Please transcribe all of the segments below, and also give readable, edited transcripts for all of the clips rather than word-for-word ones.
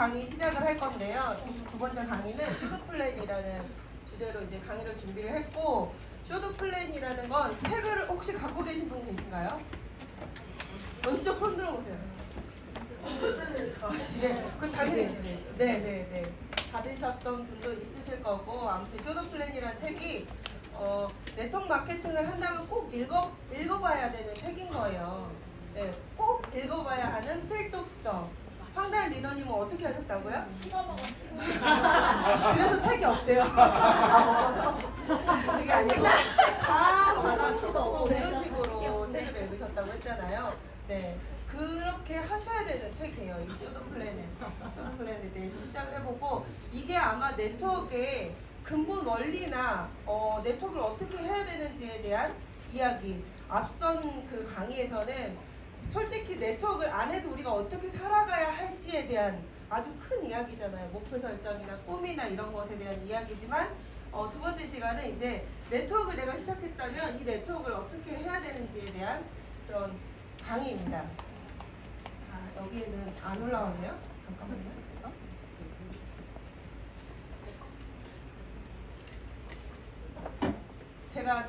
강의 시작을 할 건데요. 두 번째 강의는 쇼드 플랜이라는 주제로 이제 강의를 준비를 했고, 쇼드 플랜이라는 건 책을 혹시 갖고 계신 분 계신가요? 왼쪽 손 들어보세요. 집에 그 당연히 집에 네네네 받으셨던 분도 있으실 거고, 아무튼 쇼드 플랜이라는 책이 네트워크 마케팅을 한다면 꼭 읽어봐야 되는 책인 거예요. 네, 꼭 읽어봐야 하는 필독서. 상담 리더님은 어떻게 하셨다고요? 그래서 책이 없대요. 그게 아니고 다 받아서 이런 식으로 책을 읽으셨다고 했잖아요. 네, 그렇게 하셔야 되는 책이에요. 이 쇼드 플랜에 대해서 시작을 해보고, 이게 아마 네트워크의 근본 원리나 네트워크를 어떻게 해야 되는지에 대한 이야기. 앞선 그 강의에서는 솔직히 네트워크를 안 해도 우리가 어떻게 살아가야 할지에 대한 아주 큰 이야기잖아요. 목표 설정이나 꿈이나 이런 것에 대한 이야기지만, 두 번째 시간은 이제 네트워크를 내가 시작했다면 이 네트워크를 어떻게 해야 되는지에 대한 그런 강의입니다. 아, 여기에는 안 올라오네요. 잠깐만요. 제가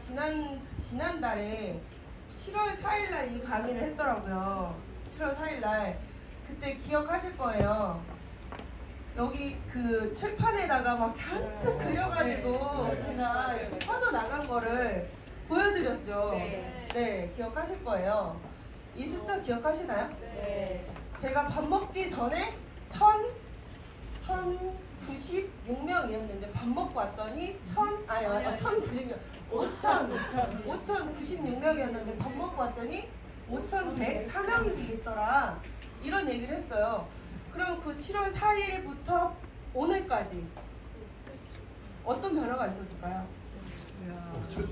지난달에 7월 4일날 이 강의를 했더라고요. 7월 4일날. 그때 기억하실 거예요. 여기 그 칠판에다가 막 잔뜩 그려가지고 제가 이렇게 퍼져나간 거를 보여드렸죠. 네, 기억하실 거예요. 이 숫자 기억하시나요? 네. 제가 밥 먹기 전에 1096명이었는데 밥 먹고 왔더니 1096명 5,096명이었는데 밥 먹고 왔더니 5,104명이 되겠더라, 이런 얘기를 했어요. 그럼 그 7월 4일부터 오늘까지 어떤 변화가 있었을까요?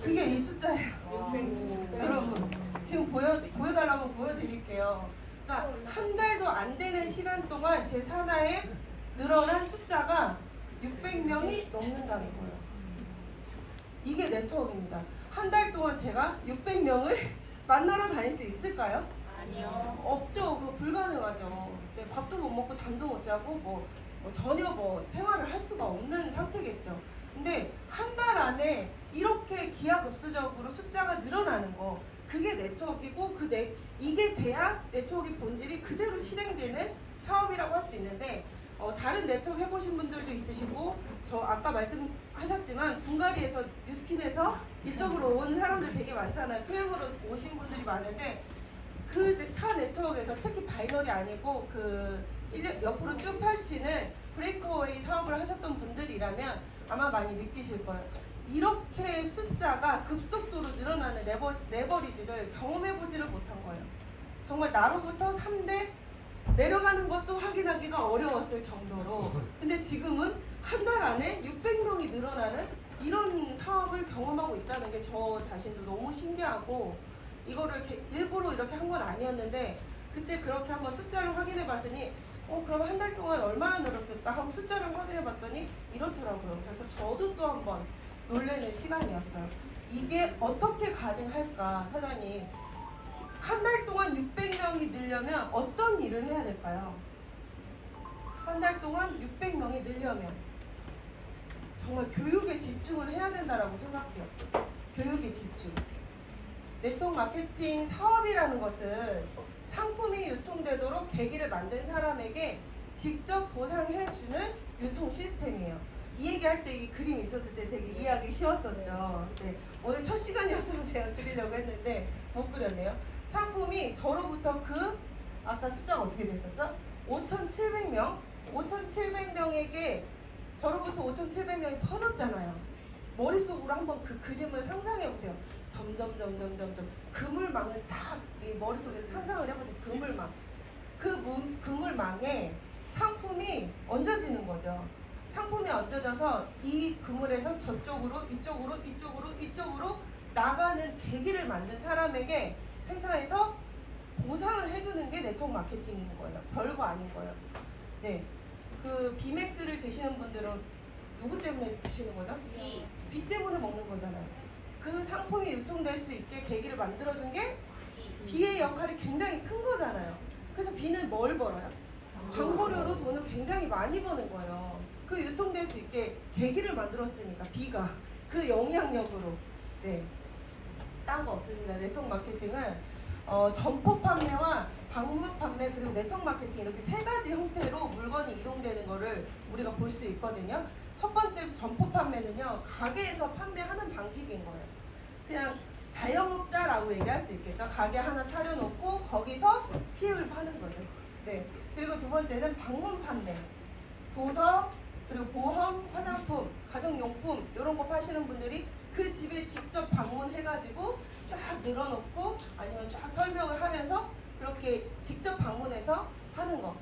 그게 이 숫자예요. 600. 여러분 지금 보여달라면 보여드릴게요. 그러니까 한 달도 안 되는 시간 동안 제 산하에 늘어난 숫자가 600명이 넘는다는 거예요. 이게 네트워크입니다. 한 달 동안 제가 600명을 만나러 다닐 수 있을까요? 아니요. 없죠. 그거 불가능하죠. 네, 밥도 못 먹고 잠도 못 자고 전혀 생활을 할 수가 없는 상태겠죠. 근데 한 달 안에 이렇게 기하급수적으로 숫자가 늘어나는 거, 그게 네트워크이고 이게 돼야 네트워크의 본질이 그대로 실행되는 사업이라고 할 수 있는데, 다른 네트워크 해보신 분들도 있으시고, 저 아까 말씀하셨지만 분갈이에서 뉴스킨에서 이쪽으로 온 사람들 되게 많잖아요. PM으로 오신 분들이 많은데, 그 타 네트워크에서 특히 바이너리 아니고 옆으로 쭉 펼치는 브레이크어웨이 사업을 하셨던 분들이라면 아마 많이 느끼실 거예요. 이렇게 숫자가 급속도로 늘어나는 레버리지를 경험해보지를 못한 거예요. 정말 나로부터 3대 내려가는 것도 확인하기가 어려웠을 정도로. 근데 지금은 한 달 안에 600명이 늘어나는 이런 사업을 경험하고 있다는 게 저 자신도 너무 신기하고, 이거를 일부러 이렇게 한 건 아니었는데 그때 그렇게 한번 숫자를 확인해 봤으니 그럼 한 달 동안 얼마나 늘었을까 하고 숫자를 확인해 봤더니 이렇더라고요. 그래서 저도 또 한번 놀라는 시간이었어요. 이게 어떻게 가능할까? 사장님, 한 달 동안 600명이 늘려면 어떤 일을 해야 될까요? 한 달 동안 600명이 늘려면 정말 교육에 집중을 해야 된다고 생각해요. 교육에 집중. 네트워크 마케팅 사업이라는 것은 상품이 유통되도록 계기를 만든 사람에게 직접 보상해주는 유통 시스템이에요. 이 얘기할 때 이 그림이 있었을 때 되게 이해하기 쉬웠었죠. 네, 오늘 첫 시간이었으면 제가 그리려고 했는데 못 그렸네요. 상품이 저로부터 아까 숫자가 어떻게 됐었죠? 5,700명 5,700명에게 저로부터 5,700명이 퍼졌잖아요. 머릿속으로 한번 그 그림을 상상해보세요. 점점 그물망을 싹 머릿속에 상상을 해보세요. 그물망. 그물망에 상품이 얹어지는 거죠. 상품이 얹어져서 이 그물에서 저쪽으로 이쪽으로 나가는 계기를 만든 사람에게 회사에서 보상을 해주는 게 네트워크 마케팅인 거예요. 별거 아닌 거예요. 네, 그 비맥스를 드시는 분들은 누구 때문에 드시는 거죠? 비 때문에 먹는 거잖아요. 그 상품이 유통될 수 있게 계기를 만들어준 게 비의 역할이 굉장히 큰 거잖아요. 그래서 비는 뭘 벌어요? 광고료로 돈을 굉장히 많이 버는 거예요. 그 유통될 수 있게 계기를 만들었으니까 B가 그 영향력으로. 네, 딴 거 없습니다. 네트워크 마케팅은 점포 판매와 방문 판매 그리고 네트워크 마케팅 이렇게 세 가지 형태로 물건이 이동되는 거를 우리가 볼 수 있거든요. 첫 번째 점포 판매는요, 가게에서 판매하는 방식인 거예요. 그냥 자영업자라고 얘기할 수 있겠죠. 가게 하나 차려놓고 거기서 피해를 파는 거죠. 네. 그리고 두 번째는 방문 판매. 도서, 그리고 보험, 화장품, 가정용품 이런 거 파시는 분들이 그 집에 직접 방문해가지고 쫙 늘어놓고 아니면 쫙 설명을 하면서 그렇게 직접 방문해서 하는 거.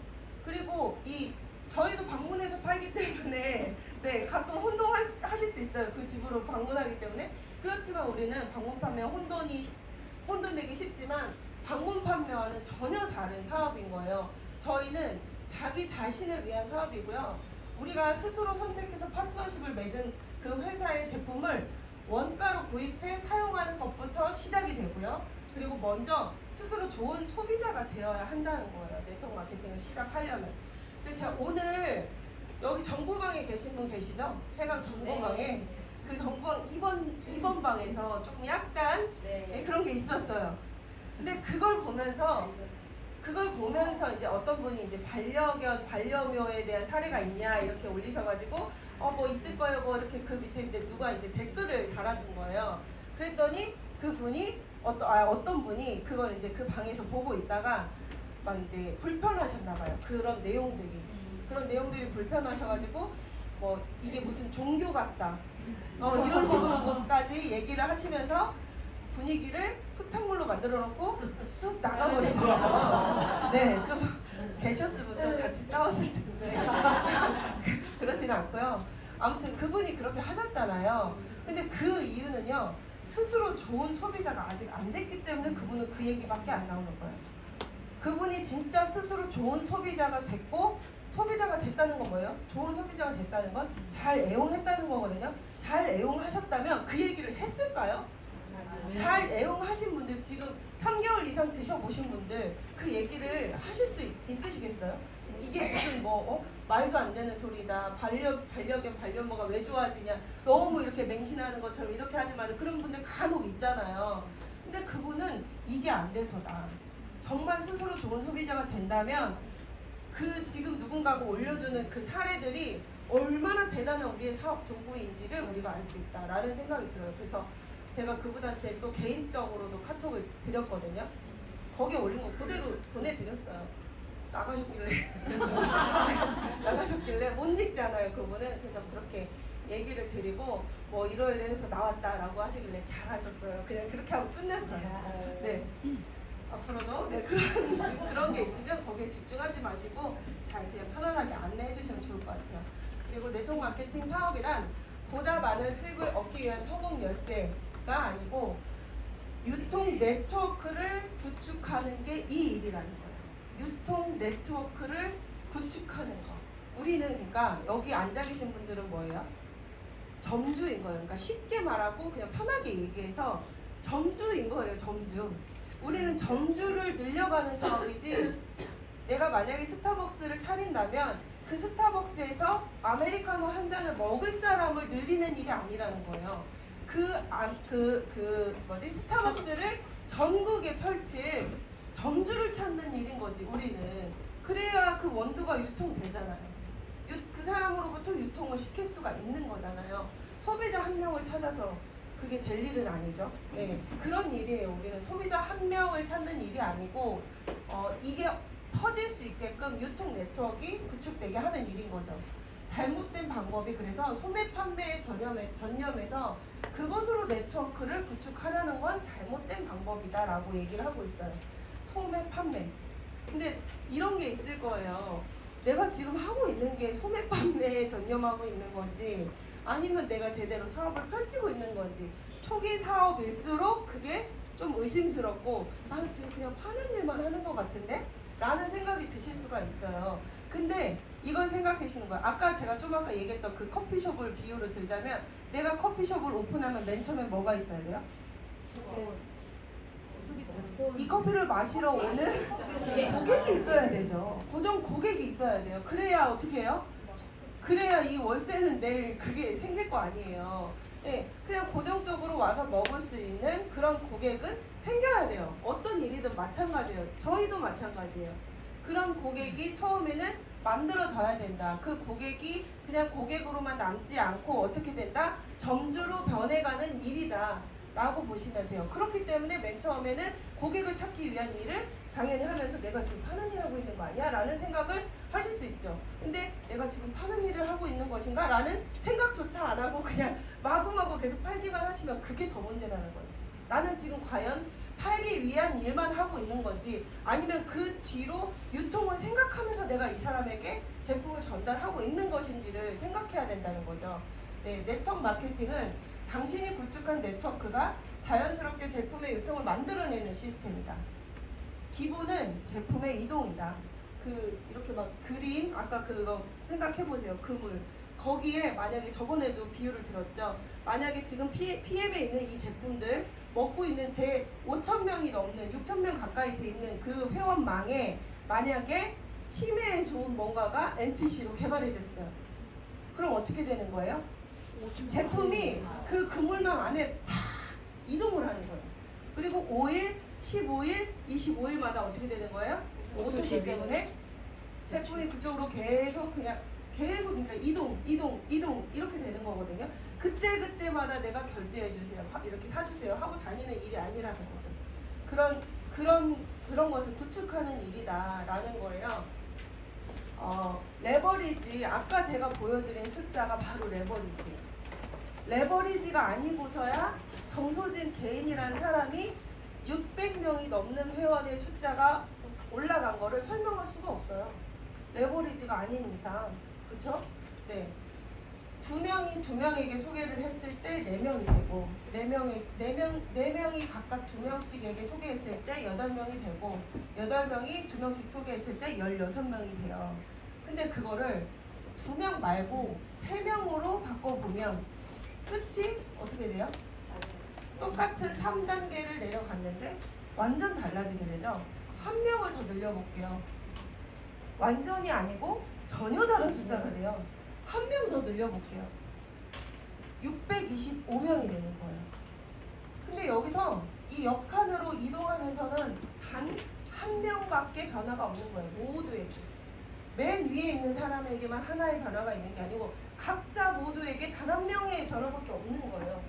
그리고 저희도 방문해서 팔기 때문에 네, 가끔 혼동하실 수 있어요. 그 집으로 방문하기 때문에. 그렇지만 우리는 방문 판매와 혼돈되기 쉽지만 방문 판매와는 전혀 다른 사업인 거예요. 저희는 자기 자신을 위한 사업이고요. 우리가 스스로 선택해서 파트너십을 맺은 그 회사의 제품을 원가로 구입해 사용하는 것부터 시작이 되고요. 그리고 먼저 스스로 좋은 소비자가 되어야 한다는 거예요. 네트워크 마케팅을 시작하려면. 근데 제가 오늘 여기 정보방에 계신 분 계시죠? 해강 정보방에. 네. 그 정보방 2번 방에서 조금 약간 네. 그런 게 있었어요. 근데 그걸 보면서 이제 어떤 분이 이제 반려묘에 대한 사례가 있냐 이렇게 올리셔가지고 뭐 있을 거예요 뭐 이렇게 그 밑에 누가 이제 댓글을 달아준 거예요. 그랬더니 그 분이 어떤 분이 그걸 이제 그 방에서 보고 있다가 막 이제 불편하셨나봐요. 그런 내용들이 불편하셔가지고 뭐 이게 무슨 종교 같다 이런 식으로까지 얘기를 하시면서 분위기를 흙탕물로 만들어 놓고 쑥 나가버리시죠. 네, 좀 계셨으면 좀 같이 싸웠을 텐데 그렇진 않고요. 아무튼 그분이 그렇게 하셨잖아요. 근데 그 이유는요, 스스로 좋은 소비자가 아직 안 됐기 때문에 그분은 그 얘기밖에 안 나오는 거예요. 그분이 진짜 스스로 좋은 소비자가 됐고, 소비자가 됐다는 건 뭐예요? 좋은 소비자가 됐다는 건 잘 애용했다는 거거든요. 잘 애용하셨다면 그 얘기를 했을까요? 잘 애용하신 분들, 지금 3개월 이상 드셔보신 분들 그 얘기를 하실 수 있으시겠어요? 이게 무슨 말도 안 되는 소리다. 반려견 반려묘가 왜 좋아지냐. 너무 이렇게 맹신하는 것처럼 이렇게 하지 말고 그런 분들 간혹 있잖아요. 근데 그분은 이게 안 돼서다. 정말 스스로 좋은 소비자가 된다면 그 지금 누군가가 올려주는 그 사례들이 얼마나 대단한 우리의 사업 도구인지를 우리가 알 수 있다라는 생각이 들어요. 그래서 제가 그분한테 또 개인적으로도 카톡을 드렸거든요. 거기에 올린 거 그대로 보내드렸어요. 나가셨길래 못 읽잖아요, 그분은. 그래서 그렇게 얘기를 드리고 뭐 이러이러해서 나왔다라고 하시길래 잘하셨어요. 그냥 그렇게 하고 끝냈어요. 네. 앞으로도 그런 게 있으면 거기에 집중하지 마시고 잘 그냥 편안하게 안내해 주시면 좋을 것 같아요. 그리고 네트워크 마케팅 사업이란 보다 많은 수익을 얻기 위한 성공 열쇠가 아니고 유통 네트워크를 구축하는 게 이 일이라는 거예요. 유통 네트워크를 구축하는 거. 우리는 그러니까 여기 앉아 계신 분들은 뭐예요? 점주인 거예요. 그러니까 쉽게 말하고 그냥 편하게 얘기해서 점주인 거예요. 점주. 우리는 점주를 늘려가는 사업이지, 내가 만약에 스타벅스를 차린다면 그 스타벅스에서 아메리카노 한 잔을 먹을 사람을 늘리는 일이 아니라는 거예요. 스타벅스를 전국에 펼칠 점주를 찾는 일인 거지, 우리는. 그래야 그 원두가 유통되잖아요. 그 사람으로부터 유통을 시킬 수가 있는 거잖아요. 소비자 한 명을 찾아서 그게 될 일은 아니죠. 네, 그런 일이에요. 우리는 소비자 한 명을 찾는 일이 아니고 이게 퍼질 수 있게끔 유통 네트워크가 구축되게 하는 일인 거죠. 잘못된 방법이 그래서 소매 판매에 전념해서 그것으로 네트워크를 구축하려는 건 잘못된 방법이다라고 얘기를 하고 있어요. 소매 판매. 근데 이런 게 있을 거예요. 내가 지금 하고 있는 게 소매 판매에 전념하고 있는 건지 아니면 내가 제대로 사업을 펼치고 있는 건지, 초기 사업일수록 그게 좀 의심스럽고 나는 지금 그냥 파는 일만 하는 것 같은데? 라는 생각이 드실 수가 있어요. 근데 이걸 생각하시는 거예요. 아까 제가 좀 아까 얘기했던 그 커피숍을 비유를 들자면, 내가 커피숍을 오픈하면 맨 처음에 뭐가 있어야 돼요? 이 커피를 마시러 오는 고객이 있어야 되죠. 고정 고객이 있어야 돼요. 그래야 어떻게 해요? 그래야 이 월세는 내일 그게 생길 거 아니에요. 네, 그냥 고정적으로 와서 먹을 수 있는 그런 고객은 생겨야 돼요. 어떤 일이든 마찬가지예요. 저희도 마찬가지예요. 그런 고객이 처음에는 만들어져야 된다. 그 고객이 그냥 고객으로만 남지 않고 어떻게 된다? 점주로 변해가는 일이다 라고 보시면 돼요. 그렇기 때문에 맨 처음에는 고객을 찾기 위한 일을 당연히 하면서 내가 지금 파는 일 하고 있는 거 아니야? 라는 생각을 하실 수 있죠. 근데 내가 지금 파는 일을 하고 있는 것인가? 라는 생각조차 안 하고 그냥 마구마구 계속 팔기만 하시면 그게 더 문제라는 거예요. 나는 지금 과연 팔기 위한 일만 하고 있는 건지 아니면 그 뒤로 유통을 생각하면서 내가 이 사람에게 제품을 전달하고 있는 것인지를 생각해야 된다는 거죠. 네, 네트워크 마케팅은 당신이 구축한 네트워크가 자연스럽게 제품의 유통을 만들어내는 시스템이다. 기본은 제품의 이동이다. 이렇게 막 그림, 아까 그거 생각해보세요. 그물. 거기에 만약에 저번에도 비유를 들었죠. 만약에 지금 PM에 있는 이 제품들 먹고 있는 제 5,000명이 넘는 6,000명 가까이 돼 있는 그 회원망에 만약에 치매에 좋은 뭔가가 NTC로 개발이 됐어요. 그럼 어떻게 되는 거예요? 제품이 그 그물망 안에 팍 이동을 하는 거예요. 그리고 5일, 15일, 25일마다 어떻게 되는 거예요? 오토시 때문에 제품이 그쪽으로 계속 그러니까 이동 이렇게 되는 거거든요. 그때마다 내가 결제해 주세요, 이렇게 사주세요 하고 다니는 일이 아니라는 거죠. 그런 것을 구축하는 일이다라는 거예요. 레버리지, 아까 제가 보여드린 숫자가 바로 레버리지예요. 레버리지가 아니고서야 정소진 개인이라는 사람이 600명이 넘는 회원의 숫자가 올라간 거를 설명할 수가 없어요. 레버리지가 아닌 이상. 그쵸? 네. 두 명에게 소개를 했을 때 4명이 되고, 4명이 각각 2명씩에게 소개했을 때 8명이 되고, 8명이 2명씩 소개했을 때 16명이 돼요. 근데 그거를 2명 말고 3명으로 바꿔보면 끝이 어떻게 돼요? 똑같은 3단계를 내려갔는데 완전 달라지게 되죠. 1명을 더 늘려볼게요. 완전히 아니고 전혀 다른 숫자가 돼요. 1명 더 늘려볼게요. 625명이 되는 거예요. 근데 여기서 이 옆칸으로 이동하면서는 단 1명밖에 변화가 없는 거예요. 모두에게. 맨 위에 있는 사람에게만 하나의 변화가 있는 게 아니고 각자 모두에게 단 1명의 변화밖에 없는 거예요.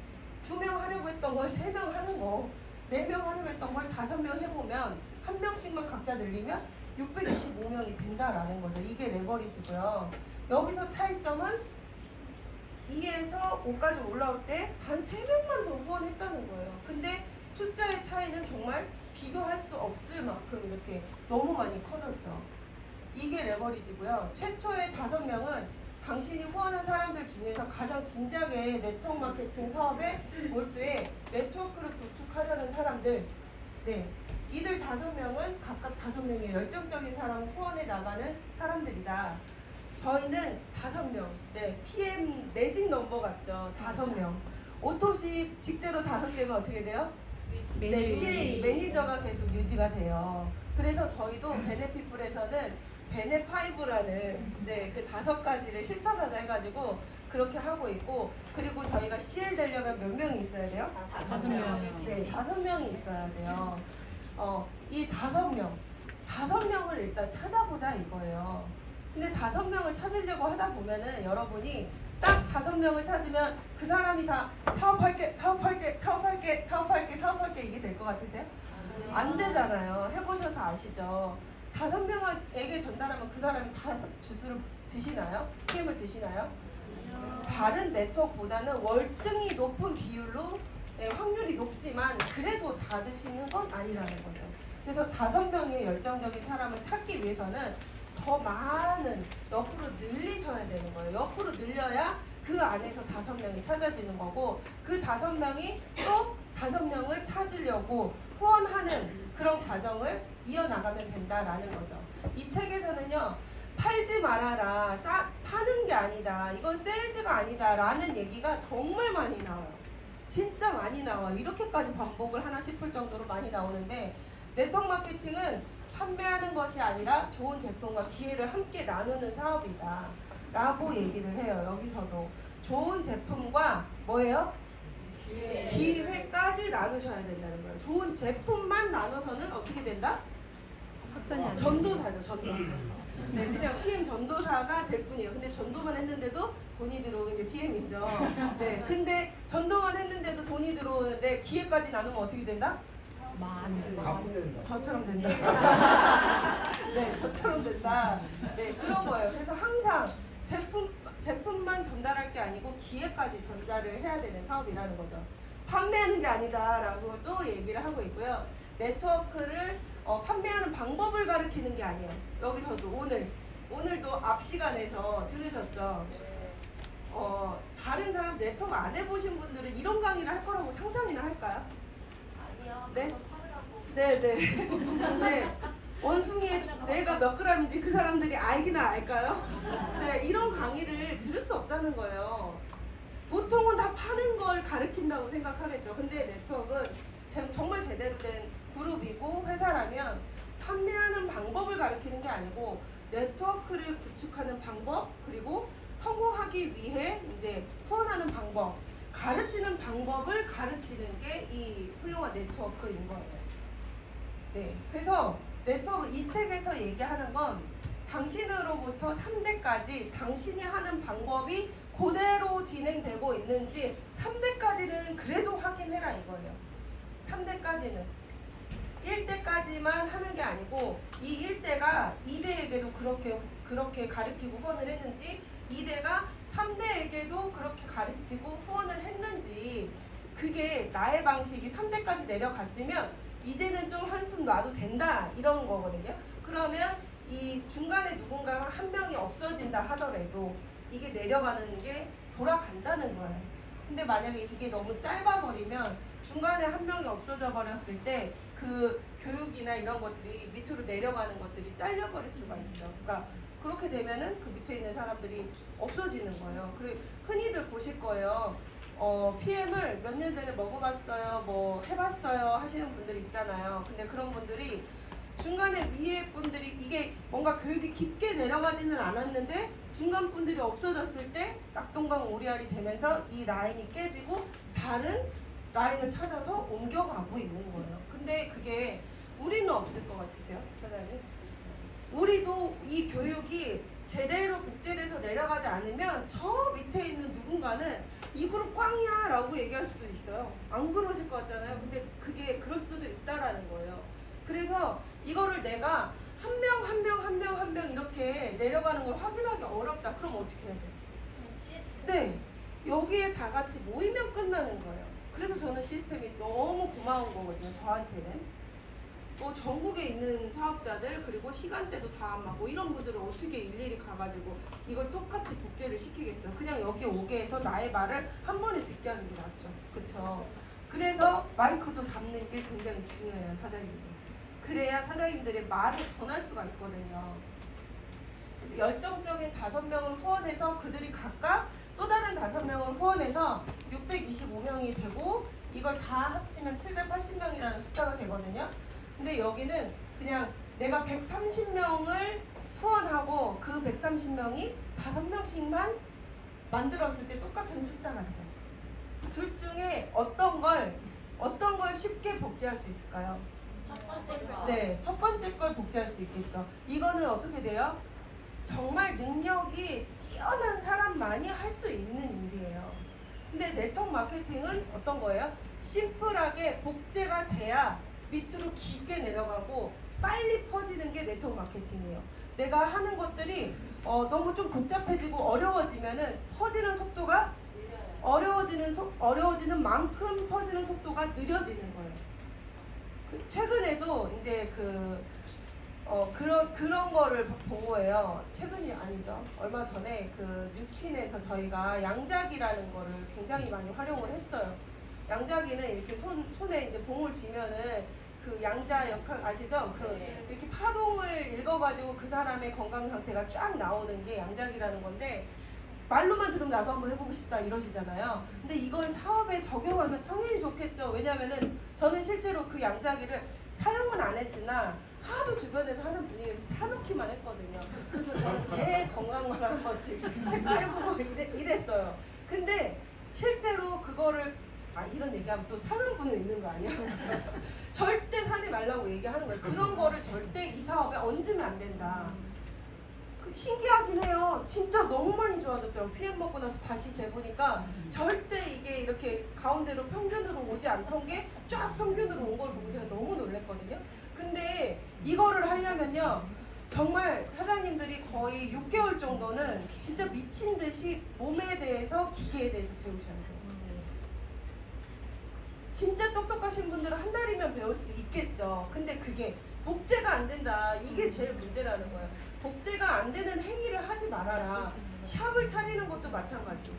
2명 하려고 했던 걸 3명 하는 거, 4명 하려고 했던 걸 5명 해보면 1명씩만 각자 늘리면 625명이 된다라는 거죠. 이게 레버리지고요. 여기서 차이점은 2에서 5까지 올라올 때 한 3명만 더 후원했다는 거예요. 근데 숫자의 차이는 정말 비교할 수 없을 만큼 이렇게 너무 많이 커졌죠. 이게 레버리지고요. 최초의 5명은 당신이 후원한 사람들 중에서 가장 진지하게 네트워크 마케팅 사업에 몰두해 네트워크를 구축하려는 사람들. 네, 이들 5명은 각각 5명의 열정적인 사람을 후원해 나가는 사람들이다. 저희는 5명. 네, PM 매직 넘버 같죠. 5명. 오토식 직대로 5개면 어떻게 돼요? 네, CA 매니저가 계속 유지가 돼요. 그래서 저희도 베네피플에서는 베네5라는 그 5가지를 실천하자 해가지고 그렇게 하고 있고, 그리고 저희가 CL 되려면 몇 명이 있어야 돼요? 5명. 네, 5명이 있어야 돼요. 이 5명을 일단 찾아보자 이거예요. 근데 5명을 찾으려고 하다 보면은 여러분이 딱 5명을 찾으면 그 사람이 다 사업할게 이게 될 것 같으세요? 안 되잖아요. 해보셔서 아시죠? 5명에게 전달하면 그 사람이 다 주스를 드시나요? PM을 드시나요? 다른 네트워크보다는 월등히 높은 비율로 확률이 높지만 그래도 다 드시는 건 아니라는 거죠. 그래서 5명의 열정적인 사람을 찾기 위해서는 더 많은 옆으로 늘리셔야 되는 거예요. 옆으로 늘려야 그 안에서 5명이 찾아지는 거고, 그 5명이 또 5명을 찾으려고 후원하는 그런 과정을 이어나가면 된다라는 거죠. 이 책에서는요, 팔지 말아라, 파는 게 아니다, 이건 세일즈가 아니다 라는 얘기가 정말 많이 나와요. 진짜 많이 나와요. 이렇게까지 반복을 하나 싶을 정도로 많이 나오는데 네트워크 마케팅은 판매하는 것이 아니라 좋은 제품과 기회를 함께 나누는 사업이다 라고 얘기를 해요. 여기서도 좋은 제품과 뭐예요? 기회까지 나누셔야 된다는 거예요. 좋은 제품만 나눠서는 어떻게 된다? 전도사죠, 전도. 네, 그냥 PM 전도사가 될 뿐이에요. 근데 전도만 했는데도 돈이 들어오는 게 PM이죠. 네, 근데 전도만 했는데도 돈이 들어오는데 기회까지 나누면 어떻게 된다? 저처럼 된다. 네, 저처럼 된다. 네, 그런 거예요. 그래서 항상 제품만 전달할 게 아니고 기회까지 전달을 해야 되는 사업이라는 거죠. 판매하는 게 아니다라고 또 얘기를 하고 있고요. 네트워크를 판매하는 방법을 가르치는 게 아니에요. 여기서도 오늘도 앞 시간에서 들으셨죠? 다른 사람 네트워크 안 해보신 분들은 이런 강의를 할 거라고 상상이나 할까요? 아니요. 네? 팔으라고. 네네. 네. 원숭이의 뇌가 몇 g인지 그 사람들이 알기나 알까요? 네, 이런 강의를 들을 수 없다는 거예요. 보통은 다 파는 걸 가르친다고 생각하겠죠. 근데 네트워크는 정말 제대로 된 그룹이고 회사라면 판매하는 방법을 가르치는 게 아니고 네트워크를 구축하는 방법 그리고 성공하기 위해 이제 후원하는 방법 가르치는 방법을 가르치는 게 이 훌륭한 네트워크인 거예요. 네, 그래서 네트워크 이 책에서 얘기하는 건 당신으로부터 3대까지 당신이 하는 방법이 그대로 진행되고 있는지 3대까지는 그래도 확인해라 이거예요. 3대까지는 1대까지만 하는 게 아니고 이 1대가 2대에게도 그렇게 가르치고 후원을 했는지 2대가 3대에게도 그렇게 가르치고 후원을 했는지 그게 나의 방식이 3대까지 내려갔으면 이제는 좀 한숨 놔도 된다 이런 거거든요. 그러면 이 중간에 누군가가 한 명이 없어진다 하더라도 이게 내려가는 게 돌아간다는 거예요. 근데 만약에 이게 너무 짧아버리면 중간에 한 명이 없어져 버렸을 때 그 교육이나 이런 것들이 밑으로 내려가는 것들이 잘려버릴 수가 있죠. 그러니까 그렇게 되면은 그 밑에 있는 사람들이 없어지는 거예요. 그리고 흔히들 보실 거예요. PM을 몇 년 전에 먹어봤어요, 뭐 해봤어요 하시는 분들이 있잖아요. 근데 그런 분들이 중간에 위에 분들이 이게 뭔가 교육이 깊게 내려가지는 않았는데 중간 분들이 없어졌을 때 낙동강 오리알이 되면서 이 라인이 깨지고 다른 라인을 찾아서 옮겨가고 있는 거예요. 근데 그게 우리는 없을 것 같으세요? 사장님? 우리도 이 교육이 제대로 복제돼서 내려가지 않으면 저 밑에 있는 누군가는 이 그룹 꽝이야 라고 얘기할 수도 있어요. 안 그러실 것 같잖아요. 근데 그게 그럴 수도 있다라는 거예요. 그래서 이거를 내가 한 명 이렇게 내려가는 걸 확인하기 어렵다. 그럼 어떻게 해야 돼? 네, 여기에 다 같이 모이면 끝나는 거예요. 그래서 저는 시스템이 너무 고마운 거거든요. 저한테는. 전국에 있는 사업자들 그리고 시간대도 다 안 맞고 이런 분들은 어떻게 일일이 가가지고 이걸 똑같이 복제를 시키겠어요. 그냥 여기 오게 해서 나의 말을 한 번에 듣게 하는 게 낫죠. 그렇죠? 그래서 마이크도 잡는 게 굉장히 중요해요. 사장님들. 그래야 사장님들의 말을 전할 수가 있거든요. 그래서 열정적인 5명을 후원해서 그들이 각각 또 다른 5명을 후원해서 625명이 되고 이걸 다 합치면 780명이라는 숫자가 되거든요. 근데 여기는 그냥 내가 130명을 후원하고 그 130명이 5명씩만 만들었을 때 똑같은 숫자가 돼요. 둘 중에 어떤 걸 쉽게 복제할 수 있을까요? 첫 번째 거. 네, 첫 번째 걸 복제할 수 있겠죠. 이거는 어떻게 돼요? 정말 능력이 뛰어난 사람만이 할 수 있는 일이에요. 근데 네트워크 마케팅은 어떤 거예요? 심플하게 복제가 돼야 밑으로 깊게 내려가고 빨리 퍼지는 게 네트워크 마케팅이에요. 내가 하는 것들이 너무 좀 복잡해지고 어려워지면은 퍼지는 속도가 어려워지는 만큼 퍼지는 속도가 느려지는 거예요. 최근에도 이제 그런 거를 보고해요. 최근이 아니죠. 얼마 전에 그 뉴스핀에서 저희가 양자기라는 거를 굉장히 많이 활용을 했어요. 양자기는 이렇게 손에 이제 봉을 쥐면은 그 양자 역학 아시죠? 이렇게 파동을 읽어가지고 그 사람의 건강 상태가 쫙 나오는 게 양자기라는 건데 말로만 들으면 나도 한번 해보고 싶다 이러시잖아요. 근데 이걸 사업에 적용하면 당연히 좋겠죠. 왜냐면은 저는 실제로 그 양자기를 사용은 안 했으나 하도 주변에서 하는 분위기에서 사놓기만 했거든요. 그래서 저는 제 건강만 한 번씩 체크해보고 이랬어요. 근데 실제로 그거를 이런 얘기하면 또 사는 분은 있는 거 아니야? 절대 사지 말라고 얘기하는 거예요. 그런 거를 절대 이 사업에 얹으면 안 된다. 신기하긴 해요. 진짜 너무 많이 좋아졌더라고요. PM 먹고 나서 다시 재보니까 절대 이게 이렇게 가운데로 평균으로 오지 않던 게 쫙 평균으로 온 걸 보고 제가 너무 놀랐거든요. 근데 이거를 하려면요. 정말 사장님들이 거의 6개월 정도는 진짜 미친 듯이 몸에 대해서 기계에 대해서 배우셔야 돼요. 진짜 똑똑하신 분들은 한 달이면 배울 수 있겠죠. 근데 그게 복제가 안 된다. 이게 제일 문제라는 거예요. 복제가 안 되는 행위를 하지 말아라. 샵을 차리는 것도 마찬가지.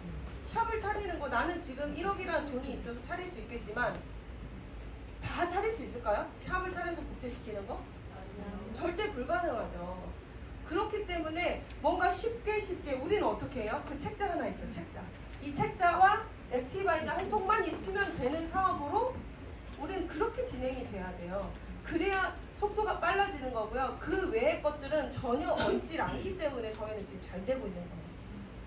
샵을 차리는 거 나는 지금 1억이라는 돈이 있어서 차릴 수 있겠지만 다 차릴 수 있을까요? 샵을 차려서 복제시키는 거? 절대 불가능하죠. 그렇기 때문에 뭔가 쉽게 우리는 어떻게 해요? 그 책자 하나 있죠. 책자. 이 책자와 액티바이저 한 통만 있으면 되는 사업으로 우리는 그렇게 진행이 돼야 돼요. 그래야 속도가 빨라지는 거고요. 그 외의 것들은 전혀 얹질 않기 때문에 저희는 지금 잘 되고 있는 거예요.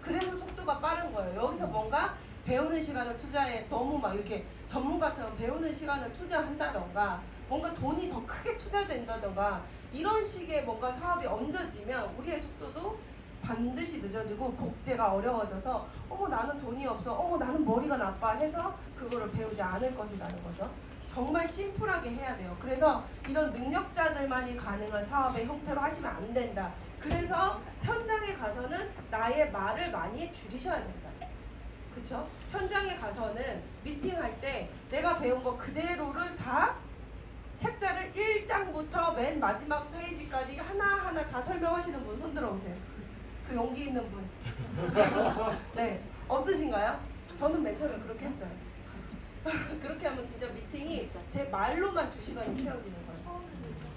그래서 속도가 빠른 거예요. 여기서 뭔가 배우는 시간을 투자해 너무 막 이렇게 전문가처럼 배우는 시간을 투자한다던가 뭔가 돈이 더 크게 투자된다던가 이런 식의 뭔가 사업이 얹어지면 우리의 속도도 반드시 늦어지고 복제가 어려워져서 어머 나는 돈이 없어 어머 나는 머리가 나빠 해서 그거를 배우지 않을 것이라는 거죠. 정말 심플하게 해야 돼요. 그래서 이런 능력자들만이 가능한 사업의 형태로 하시면 안 된다. 그래서 현장에 가서는 나의 말을 많이 줄이셔야 된다. 그쵸? 현장에 가서는 미팅할 때 내가 배운 거 그대로를 다 책자를 1장부터 맨 마지막 페이지까지 하나하나 다 설명하시는 분 손 들어보세요. 그 용기 있는 분. 네. 없으신가요? 저는 맨 처음에 그렇게 했어요. 그렇게 하면 진짜 미팅이 제 말로만 2시간이 채워지는 거예요.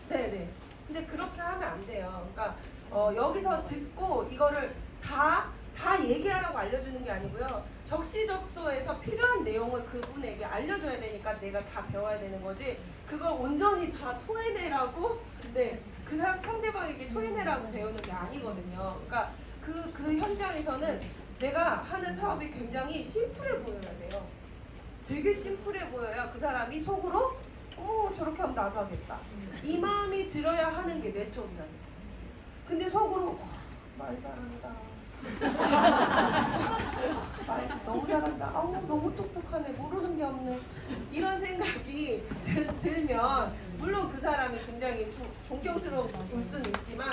네네. 근데 그렇게 하면 안 돼요. 그러니까 여기서 듣고 이거를 다 얘기하라고 알려주는 게 아니고요. 적시적소에서 필요한 내용을 그분에게 알려줘야 되니까 내가 다 배워야 되는 거지. 그걸 온전히 다 토해내라고 네, 그 상대방에게 토해내라고 배우는 게 아니거든요. 그러니까 그 현장에서는 내가 하는 사업이 굉장히 심플해 보여야 돼요. 되게 심플해 보여야 그 사람이 속으로 저렇게 하면 나도 하겠다. 이 마음이 들어야 하는 게 내 쪽이라는 거죠. 근데 속으로 말 잘한다. 말 너무 잘한다. 너무 똑똑하네. 모르는 게 없네. 이런 생각이 들면 물론 그 사람이 굉장히 존경스러울 수는 있지만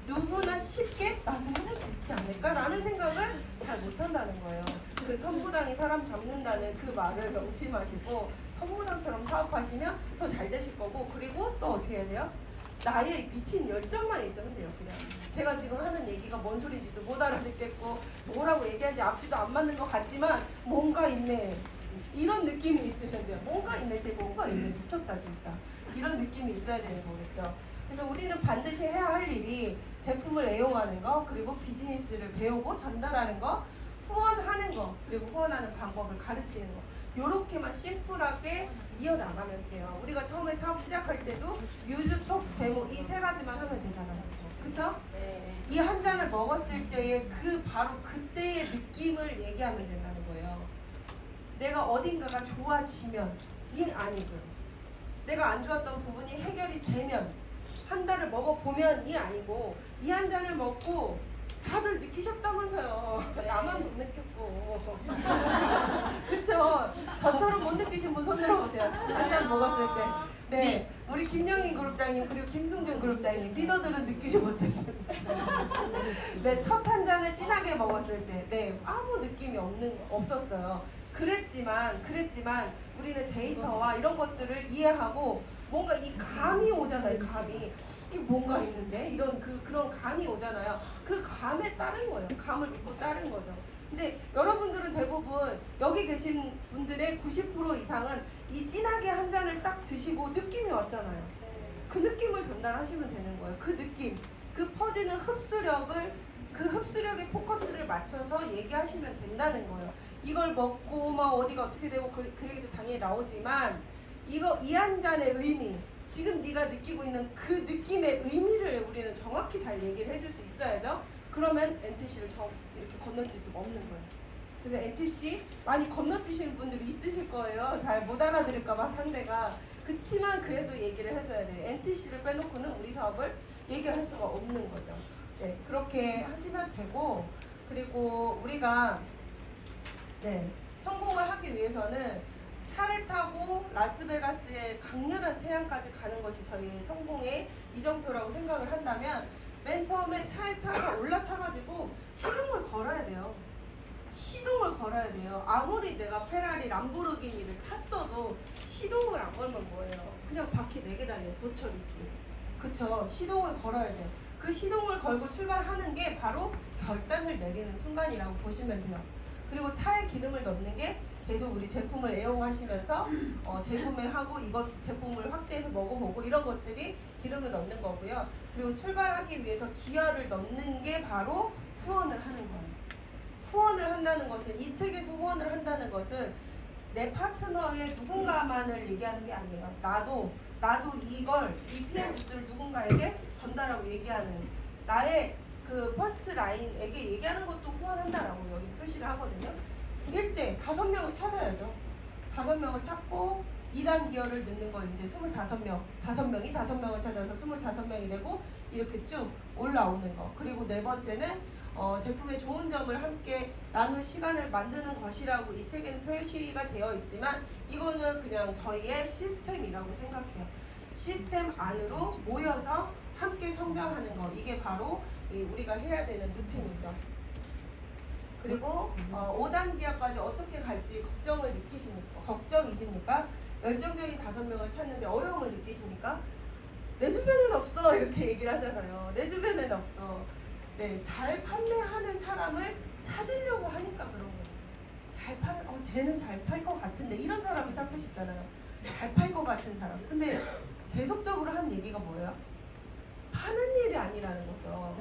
누구나 쉽게 나도 해볼 수 있지 않을까라는 생각을 잘 못한다는 거예요. 그 선무당이 사람 잡는다는 그 말을 명심하시고 선무당처럼 사업하시면 더 잘 되실 거고 그리고 또 어떻게 해야 돼요? 나의 미친 열정만 있으면 돼요. 그냥 제가 지금 하는 얘기가 뭔 소리인지도 못 알아듣겠고 뭐라고 얘기하는지 앞뒤도 안 맞는 것 같지만 뭔가 있네 이런 느낌이 있으면 돼요. 뭔가 있네 쟤 뭔가 있네 미쳤다 진짜 이런 느낌이 있어야 되는 거겠죠. 그래서 우리는 반드시 해야 할 일이 제품을 애용하는 거 그리고 비즈니스를 배우고 전달하는 거 후원하는 거 그리고 후원하는 방법을 가르치는 거 요렇게만 심플하게 이어나가면 돼요. 우리가 처음에 사업 시작할 때도 유즈톡, 데모 이 3가지만 하면 되잖아요. 그쵸? 네. 이 한 잔을 먹었을 때의 바로 그때의 느낌을 얘기하면 된다는 거예요. 내가 어딘가가 좋아지면 이 아니고요. 내가 안 좋았던 부분이 해결이 되면 한 달을 먹어보면 이 아니고 이 한 잔을 먹고 다들 느끼셨다면서요. 나만 못 느꼈고. 그쵸? 저처럼 못 느끼신 분 손 들어보세요. 한 잔 먹었을 때. 네. 우리 김영희 그룹장님 그리고 김승준 그룹장님 리더들은 느끼지 못했어요. 네. 첫 한 잔을 진하게 먹었을 때. 네. 아무 느낌이 없었어요. 그랬지만 우리는 데이터와 이런 것들을 이해하고 뭔가 이 감이 오잖아요. 감이. 이 뭔가 있는데 이런 그런 감이 오잖아요. 그 감에 따른 거예요. 감을 믿고 따른 거죠. 근데 여러분들은 대부분 여기 계신 분들의 90% 이상은 이 진하게 한 잔을 딱 드시고 느낌이 왔잖아요. 그 느낌을 전달하시면 되는 거예요. 그 느낌, 그 퍼지는 흡수력을 그 흡수력에 포커스를 맞춰서 얘기하시면 된다는 거예요. 이걸 먹고 막 어디가 어떻게 되고 그 얘기도 당연히 나오지만 이거 이 한 잔의 의미, 지금 네가 느끼고 있는 그 느낌의 의미를 우리는 정확히 잘 얘기를 해줄 수 있어야죠. 그러면 NTC를 이렇게 건너뛸 수가 없는 거예요. 그래서 NTC 많이 건너뛰시는 분들이 있으실 거예요. 잘 못 알아들을까봐 상대가. 그치만 그래도 얘기를 해줘야 돼요. NTC를 빼놓고는 우리 사업을 얘기할 수가 없는 거죠. 네, 그렇게 하시면 되고, 그리고 우리가 성공을 하기 위해서는 차를 타고 라스베가스의 강렬한 태양까지 가는 것이 저희의 성공의 이정표라고 생각을 한다면 맨 처음에 차에 타서 올라타가지고 시동을 걸어야 돼요. 시동을 걸어야 돼요. 아무리 내가 페라리, 람보르기니를 탔어도 시동을 안 걸면 뭐예요? 그냥 바퀴 4개 달려요. 도처리지. 그쵸? 시동을 걸어야 돼요. 그 시동을 걸고 출발하는 게 바로 결단을 내리는 순간이라고 보시면 돼요. 그리고 차에 기름을 넣는 게 계속 우리 제품을 애용하시면서 재구매하고 이것 제품을 확대해서 먹어보고 이런 것들이 기름을 넣는 거고요. 그리고 출발하기 위해서 기어를 넣는 게 바로 후원을 하는 거예요. 후원을 한다는 것은 이 책에서 후원을 한다는 것은 내 파트너의 누군가만을 얘기하는 게 아니에요. 나도 이걸 이 PM 부스를 누군가에게 전달하고 얘기하는 나의 그 퍼스트 라인에게 얘기하는 것도 후원한다라고 여기 표시를 하거든요. 이럴 때 5명을 찾아야죠. 5명을 찾고 2단 기어를 넣는 걸 이제 25명, 5명이 5명을 찾아서 25명이 되고 이렇게 쭉 올라오는 거. 그리고 네 번째는 제품의 좋은 점을 함께 나눌 시간을 만드는 것이라고 이 책에는 표시가 되어 있지만 이거는 그냥 저희의 시스템이라고 생각해요. 시스템 안으로 모여서 함께 성장하는 거. 이게 바로 우리가 해야 되는 루틴이죠. 그리고 5단 기업까지 어떻게 갈지 걱정이십니까? 열정적인 5명을 찾는데 어려움을 느끼십니까? 내 주변엔 없어 이렇게 얘기를 하잖아요. 내 주변엔 없어. 네, 잘 판매하는 사람을 찾으려고 하니까 그런 거예요. 쟤는 잘 팔 것 같은데 이런 사람을 찾고 싶잖아요. 잘 팔 것 같은 사람. 근데 계속적으로 한 얘기가 뭐예요? 파는 일이 아니라는 거죠.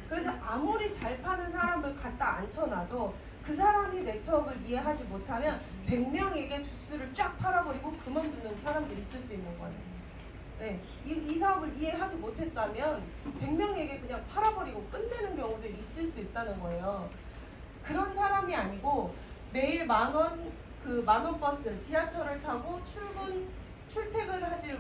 그래서 아무리 잘 파는 사람을 갖다 앉혀놔도 그 사람이 네트워크를 이해하지 못하면 100명에게 주스를 쫙 팔아버리고 그만두는 사람들이 있을 수 있는 거예요. 네, 이 사업을 이해하지 못했다면 100명에게 그냥 팔아버리고 끝내는 경우도 있을 수 있다는 거예요. 그런 사람이 아니고 매일 만원 버스, 지하철을 타고 출퇴근을 하지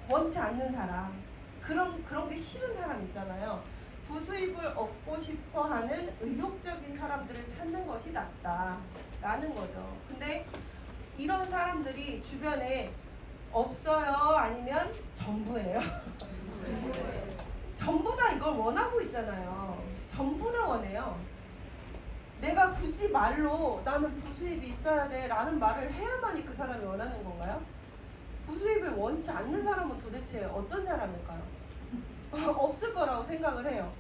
원치 않는 사람, 그런 게 싫은 사람 있잖아요. 부수입을 얻고 싶어 하는 의욕적인 사람들을 찾는 것이 낫다라는 거죠. 근데 이런 사람들이 주변에 없어요? 아니면 전부예요? 전부 다 이걸 원하고 있잖아요. 전부 다 원해요. 내가 굳이 말로 나는 부수입이 있어야 돼 라는 말을 해야만이 그 사람이 원하는 건가요? 부수입을 원치 않는 사람은 도대체 어떤 사람일까요? 없을 거라고 생각을 해요.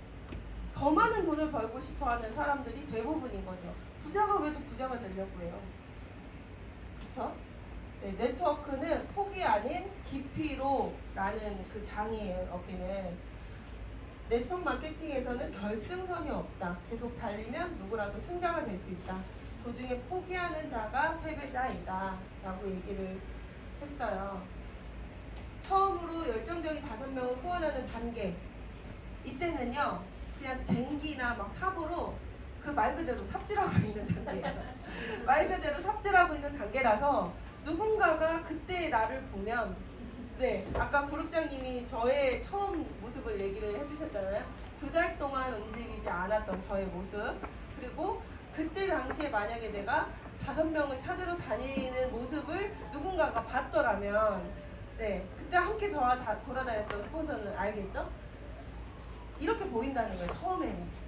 더 많은 돈을 벌고 싶어 하는 사람들이 대부분인 거죠. 부자가 왜 더 부자가 되려고 해요? 그렇죠? 네, 네트워크는 폭이 아닌 깊이로라는 그 장이에요. 여기는 네트워크 마케팅에서는 결승선이 없다. 계속 달리면 누구라도 승자가 될 수 있다. 도중에 포기하는 자가 패배자이다 라고 얘기를 했어요. 처음으로 열정적인 5명을 후원하는 단계, 이때는요 그냥 쟁기나 막 삽으로 그 말 그대로 삽질하고 있는 단계예요. 말 그대로 삽질하고 있는 단계라서 누군가가 그때의 나를 보면, 네, 아까 구룩장님이 저의 처음 모습을 얘기를 해주셨잖아요. 2달 동안 움직이지 않았던 저의 모습, 그리고 그때 당시에 만약에 내가 5명을 찾으러 다니는 모습을 누군가가 봤더라면, 네, 그때 함께 저와 다 돌아다녔던 스폰서는 알겠죠? 이렇게 보인다는 거예요. 처음에는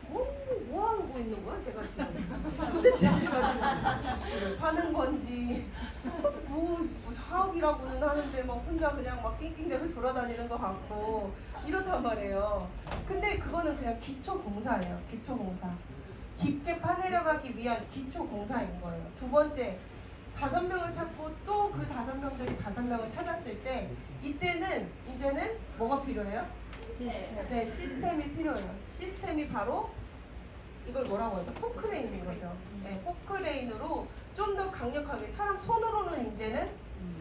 뭐 하고 있는 거야 제가 지금? 도대체 제가 주스를 파는 건지 뭐 사업이라고는 하는데 막 혼자 그냥 막 낑낑대고 돌아다니는 것 같고 이렇단 말이에요. 근데 그거는 그냥 기초공사예요. 기초공사. 깊게 파내려가기 위한 기초공사인 거예요. 두 번째, 5명을 찾고 또 그 5명들이 5명을 찾았을 때 이제는 뭐가 필요해요? 네, 시스템이 필요해요. 시스템이 바로 이걸 뭐라고 하죠? 포크레인인 거죠. 네, 포크레인으로 좀 더 강력하게 사람 손으로는 이제는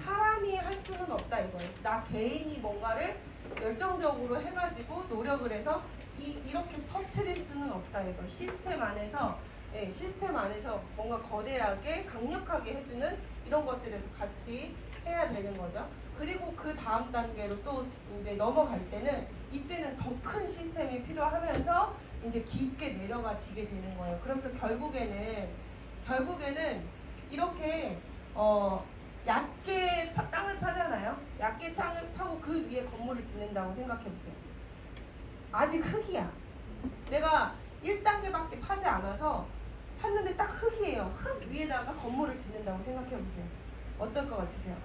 사람이 할 수는 없다 이거예요. 나 개인이 뭔가를 열정적으로 해가지고 노력을 해서 이렇게 퍼뜨릴 수는 없다 이거. 시스템 안에서 시스템 안에서 뭔가 거대하게 강력하게 해주는 이런 것들에서 같이 해야 되는 거죠. 그리고 그 다음 단계로 또 이제 넘어갈 때는 이때는 더 큰 시스템이 필요하면서 이제 깊게 내려가지게 되는 거예요. 그러면서 결국에는 이렇게 얕게 땅을 파잖아요. 얕게 땅을 파고 그 위에 건물을 짓는다고 생각해 보세요. 아직 흙이야. 내가 1단계밖에 파지 않아서 팠는데 딱 흙이에요. 흙 위에다가 건물을 짓는다고 생각해 보세요. 어떨 것 같으세요?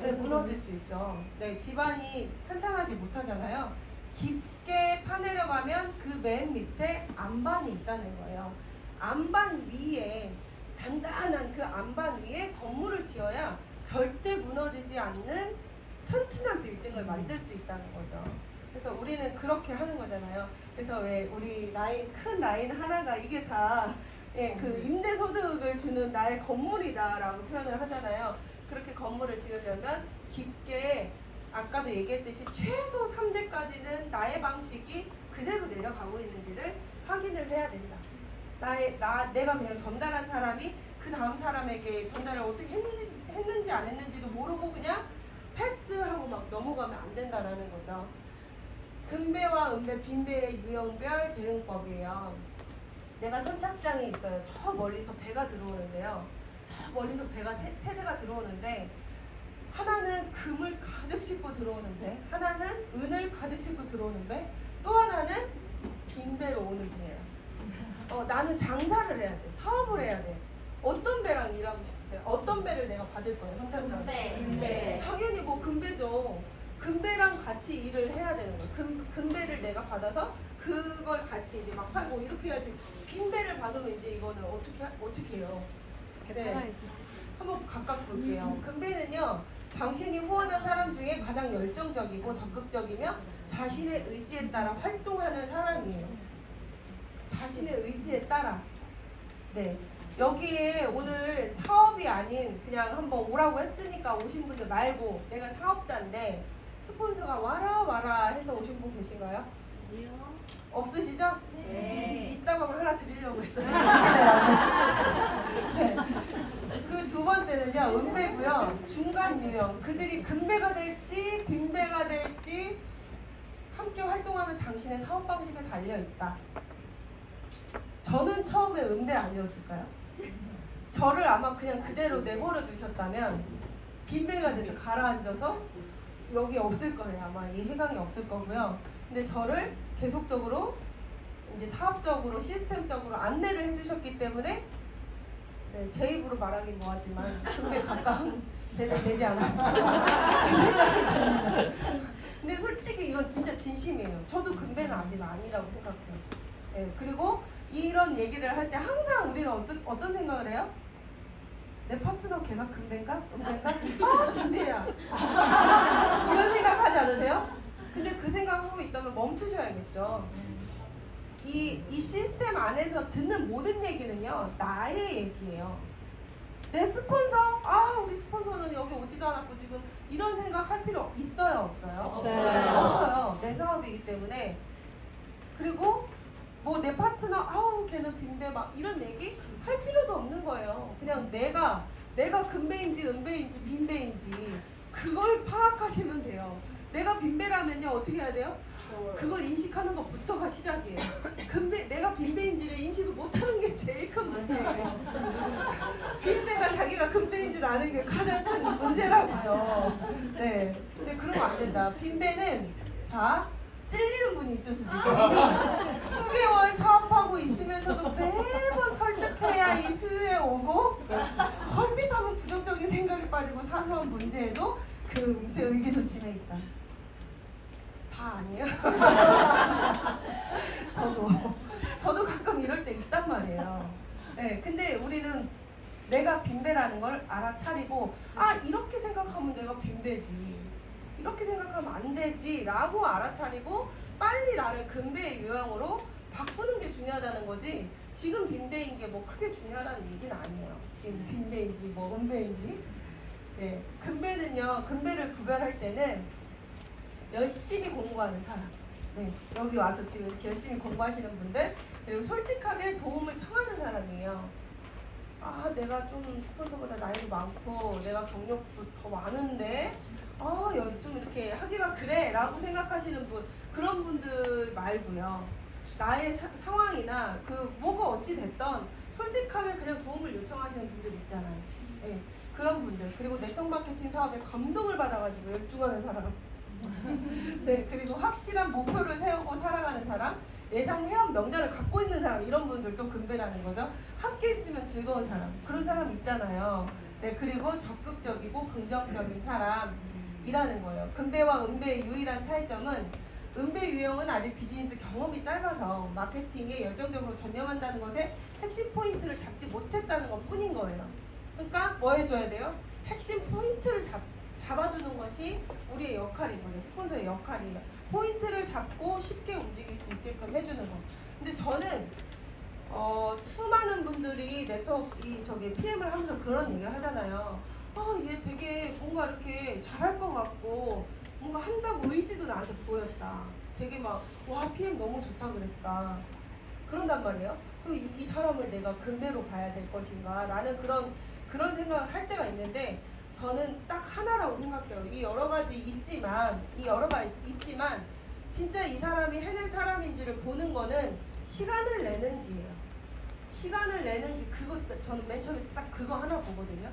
네, 무너질 수 있죠. 네, 집안이 탄탄하지 못하잖아요. 깊게 파내려가면 그 맨 밑에 안반이 있다는 거예요. 안반 위에 단단한 그 안반 위에 건물을 지어야 절대 무너지지 않는 튼튼한 빌딩을 만들 수 있다는 거죠. 그래서 우리는 그렇게 하는 거잖아요. 그래서 왜 우리 큰 라인 하나가 이게 다 그 임대소득을 주는 나의 건물이다라고 표현을 하잖아요. 그렇게 건물을 지으려면 깊게 아까도 얘기했듯이 최소 3대까지는 나의 방식이 그대로 내려가고 있는지를 확인을 해야 된다. 내가 그냥 전달한 사람이 그 다음 사람에게 전달을 어떻게 했는지 안 했는지도 모르고 그냥 패스하고 막 넘어가면 안 된다라는 거죠. 금배와 은배, 빈배의 유형별 대응법이에요. 내가 선착장에 있어요. 저 멀리서 배가 들어오는데요. 저 멀리서 배가 세 대가 들어오는데 하나는 금을 가득 싣고 들어오는 배, 하나는 은을 가득 싣고 들어오는 배, 또 하나는 빈배로 오는 배예요. 나는 장사를 해야 돼. 사업을 해야 돼. 어떤 배랑 일하고 싶으세요? 어떤 배를 내가 받을 거예요? 선착장에. 금배. 당연히 뭐 금배죠. 금배랑 같이 일을 해야 되는 거예요. 금배를 내가 받아서 그걸 같이 이제 막 팔고 이렇게 해야지. 빈배를 받으면 이제 이거는 어떻게 해요? 네. 한번 각각 볼게요. 금배는요, 당신이 후원한 사람 중에 가장 열정적이고 적극적이며 자신의 의지에 따라 활동하는 사람이에요. 자신의 의지에 따라. 네. 여기에 오늘 사업이 아닌 그냥 한번 오라고 했으니까 오신 분들 말고 내가 사업자인데 스폰서가 와라 해서 오신 분 계신가요? 없으시죠? 네. 이따가 하나 드리려고 했어요. 네. 그 두 번째는요, 은배고요. 중간 유형. 그들이 금배가 될지 빈배가 될지 함께 활동하는 당신의 사업 방식에 달려 있다. 저는 처음에 은배 아니었을까요? 저를 아마 그냥 그대로 내버려 두셨다면 빈배가 돼서 가라앉아서 여기 없을 거예요. 아마 이 해강이 없을 거고요. 근데 저를 계속적으로 이제 사업적으로 시스템적으로 안내를 해주셨기 때문에 네, 제 입으로 말하긴 뭐하지만 금배 가까운 배는 되지 않았어요. 근데 솔직히 이건 진짜 진심이에요. 저도 금배는 아직 아니라고 생각해요. 네, 그리고 이런 얘기를 할 때 항상 우리는 어떤 생각을 해요? 내 파트너 걔가 금배인가? 은배인가? 아 금배야. 이런 생각하지 않으세요? 근데 그 생각하고 있다면 멈추셔야겠죠. 이 시스템 안에서 듣는 모든 얘기는요, 나의 얘기예요. 내 스폰서? 우리 스폰서는 여기 오지도 않았고 지금 이런 생각 할 필요 있어요? 없어요? 없어요. 내 사업이기 때문에. 그리고 뭐 내 파트너, 걔는 빈배 막 이런 얘기 할 필요도 없는 거예요. 그냥 내가 금배인지 은배인지 빈배인지 그걸 파악하시면 돼요. 내가 빈배라면요 어떻게 해야 돼요? 그걸 인식하는 것부터가 시작이에요. 내가 빈배인지를 인식을 못하는 게 제일 큰 문제예요. 빈배가 자기가 금배인 줄 아는 게 가장 큰 문제라고요. 네, 근데 그러면 안 된다. 빈배는 찔리는 분이 있을 수도 있거든요. 수개월 사업하고 있으면서도 매번 설득해야 이 수요에 오고 얼핏 하면 부정적인 생각에 빠지고 사소한 문제에도 금세 의기소침해 있다. 다 아니에요? 저도 가끔 이럴 때 있단 말이에요. 네, 근데 우리는 내가 빈배라는 걸 알아차리고 이렇게 생각하면 내가 빈배지, 이렇게 생각하면 안 되지 라고 알아차리고 빨리 나를 금배의 유형으로 바꾸는 게 중요하다는 거지 지금 빈대인 게 뭐 크게 중요하다는 얘기는 아니에요. 지금 빈대인지 뭐 은배인지. 네, 금배를 구별할 때는 열심히 공부하는 사람. 네, 여기 와서 지금 이렇게 열심히 공부하시는 분들, 그리고 솔직하게 도움을 청하는 사람이에요. 아, 내가 좀 스폰서보다 나이도 많고 내가 경력도 더 많은데 좀 이렇게 하기가 그래 라고 생각하시는 분, 그런 분들 말고요. 나의 상황이나 그 뭐가 어찌 됐던 솔직하게 그냥 도움을 요청하시는 분들 있잖아요. 네, 그런 분들. 그리고 네트워크 마케팅 사업에 감동을 받아가지고 열중하는 사람. 네, 그리고 확실한 목표를 세우고 살아가는 사람, 예상 회원 명단을 갖고 있는 사람, 이런 분들도 금배라는 거죠. 함께 있으면 즐거운 사람, 그런 사람 있잖아요. 네, 그리고 적극적이고 긍정적인 사람이라는 거예요. 금배와 은배의 유일한 차이점은 은배 유형은 아직 비즈니스 경험이 짧아서 마케팅에 열정적으로 전념한다는 것에 핵심 포인트를 잡지 못했다는 것 뿐인 거예요. 그러니까 뭐 해줘야 돼요? 핵심 포인트를 잡아주는 것이 우리의 역할인 거예요. 스폰서의 역할이에요. 포인트를 잡고 쉽게 움직일 수 있게끔 해주는 거. 근데 저는 수많은 분들이 PM을 하면서 그런 얘기를 하잖아요. 얘 되게 뭔가 이렇게 잘할 것 같고 뭔가 한다고 의지도 나한테 보였다. 되게 막 와, PM 너무 좋다 그랬다. 그런단 말이에요. 그럼 이 사람을 내가 금배로 봐야 될 것인가 라는 그런 생각을 할 때가 있는데, 저는 딱 하나라고 생각해요. 이 여러 가지 있지만 진짜 이 사람이 해낼 사람인지를 보는 거는 시간을 내는지예요. 시간을 내는지, 그거 저는 맨 처음에 딱 그거 하나 보거든요.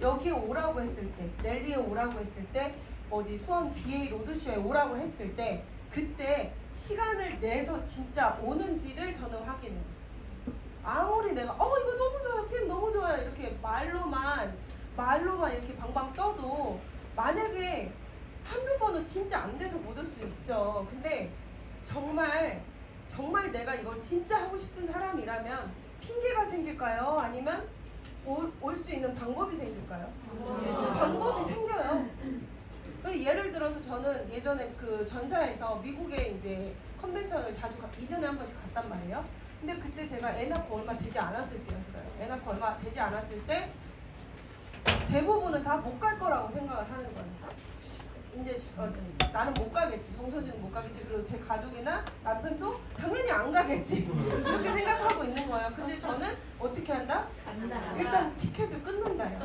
여기에 오라고 했을 때, 랠리에 오라고 했을 때, 어디 수원 BA 로드쇼에 오라고 했을 때, 그때 시간을 내서 진짜 오는지를 저는 확인해요. 아무리 내가 이거 너무 좋아요, PM 너무 좋아요 이렇게 말로만 이렇게 방방 떠도 만약에 한두 번은 진짜 안 돼서 못 올 수 있죠. 근데 정말 내가 이걸 진짜 하고 싶은 사람이라면 핑계가 생길까요? 아니면 올 수 있는 방법이 생길까요? 방법이 생겨요. 예를 들어서 저는 예전에 그 전사에서 미국에 이제 컨벤션을 자주 2년에 한 번씩 갔단 말이에요. 근데 그때 제가 애 낳고 얼마 되지 않았을 때였어요. 애 낳고 얼마 되지 않았을 때 대부분은 다 못 갈 거라고 생각을 하는 거예요. 이제 나는 못 가겠지, 정서진은 못 가겠지, 그리고 제 가족이나 남편도 당연히 안 가겠지 이렇게 생각하고 있는 거예요. 근데 저는 어떻게 한다? 일단 티켓을 끊는다요.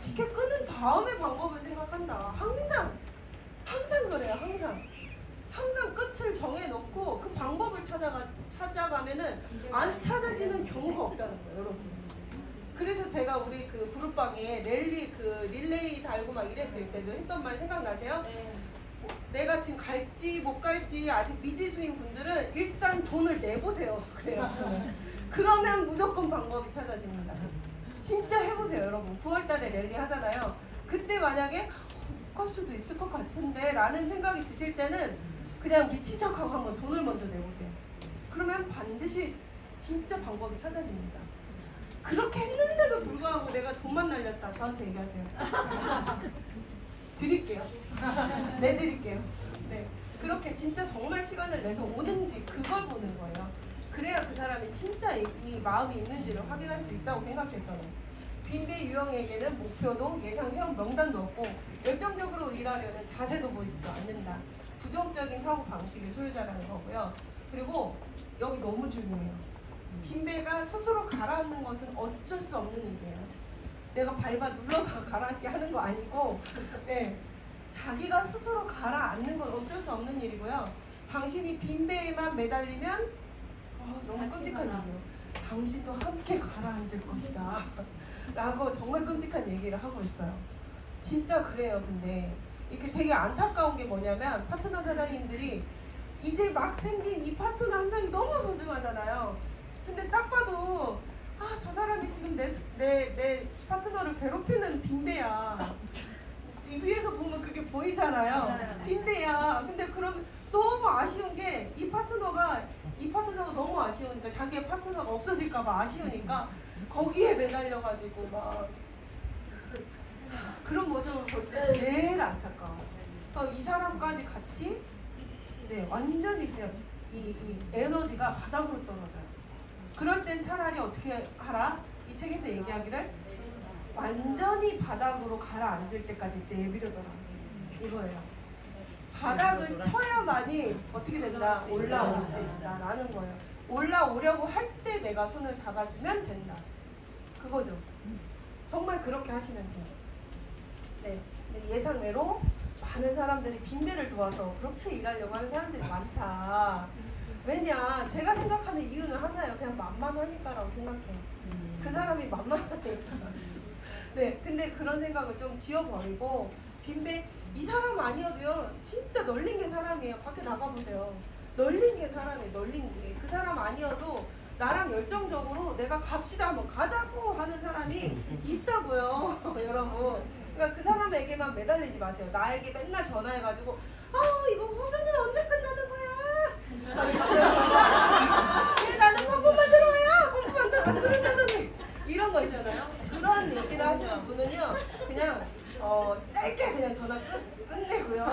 티켓 끊은 다음에 방법을 생각한다. 항상 그래요. 항상 끝을 정해놓고 그 방법을 찾아가면은 안 찾아지는 경우가 없다는 거예요, 여러분. 그래서 제가 우리 그 그룹방에 릴레이 달고 막 이랬을 때도 했던 말 생각나세요? 네. 내가 지금 갈지 못 갈지 아직 미지수인 분들은 일단 돈을 내보세요. 그래요. 그러면 무조건 방법이 찾아집니다. 진짜 해보세요, 여러분. 9월달에 랠리 하잖아요. 그때 만약에 못 갈 수도 있을 것 같은데 라는 생각이 드실 때는 그냥 미친 척하고 한번 돈을 먼저 내보세요. 그러면 반드시 진짜 방법이 찾아집니다. 그렇게 했는데도 불구하고 내가 돈만 날렸다, 저한테 얘기하세요. 드릴게요. 내드릴게요. 네, 그렇게 진짜 정말 시간을 내서 오는지 그걸 보는 거예요. 그래야 그 사람이 진짜 이 마음이 있는지를 확인할 수 있다고 생각해요, 저는. 빈배 유형에게는 목표도 예상 회원 명단도 없고 열정적으로 일하려는 자세도 보이지도 않는다. 부정적인 사고 방식의 소유자라는 거고요. 그리고 여기 너무 중요해요. 빈배가 스스로 가라앉는 것은 어쩔 수 없는 일이에요. 내가 밟아 눌러서 가라앉게 하는 거 아니고, 네, 자기가 스스로 가라앉는 건 어쩔 수 없는 일이고요. 당신이 빈배에만 매달리면 너무 끔찍한 일이에요. 당신도 함께 가라앉을 것이다 라고 정말 끔찍한 얘기를 하고 있어요. 진짜 그래요. 근데 이렇게 되게 안타까운 게 뭐냐면, 파트너 사장님들이 이제 막 생긴 이 파트너 한 명이 너무 소중하잖아요. 근데 딱 봐도 저 사람이 지금 내 파트너를 괴롭히는 빈배야. 위에서 보면 그게 보이잖아요. 빈배야. 근데 그럼 너무 아쉬운 게 이 파트너가 너무 아쉬우니까, 자기의 파트너가 없어질까봐 아쉬우니까 거기에 매달려가지고 막 그런 모습을 볼 때 제일 안타까워. 이 사람까지 같이 완전히 그냥 이 에너지가 바닥으로 떨어져요. 그럴 땐 차라리 어떻게 하라? 이 책에서 얘기하기를 완전히 바닥으로 가라앉을 때까지 내비려더라. 이거예요. 바닥을 쳐야만이 어떻게 된다? 올라올 수 있다라는 거예요. 올라오려고 할 때 내가 손을 잡아주면 된다. 그거죠. 정말 그렇게 하시면 돼요. 네. 근데 예상외로 많은 사람들이 빈대를 도와서 그렇게 일하려고 하는 사람들이 많다. 왜냐? 제가 생각하는 이유는 하나예요. 그냥 만만하니까라고 생각해요. 그 사람이 만만하니까. 네. 근데 그런 생각을 좀 지워버리고 빈대 이 사람 아니어도요. 진짜 널린 게 사람이에요. 밖에 나가보세요. 널린 게 사람이에요. 널린 게. 그 사람 아니어도 나랑 열정적으로 내가 갑시다 한번 가자고 하는 사람이 있다고요. 여러분. 그러니까 그 사람에게만 매달리지 마세요. 나에게 맨날 전화해가지고 이거 호전은 언제 끝나는 거야? 막 이러면서 왜 나는 펌프 만들어 와요? 펌프 만들었다더니 이런 거 있잖아요. 그런 얘기를 하시는 분은요. 그냥 짧게 그냥 전화 끝내고요.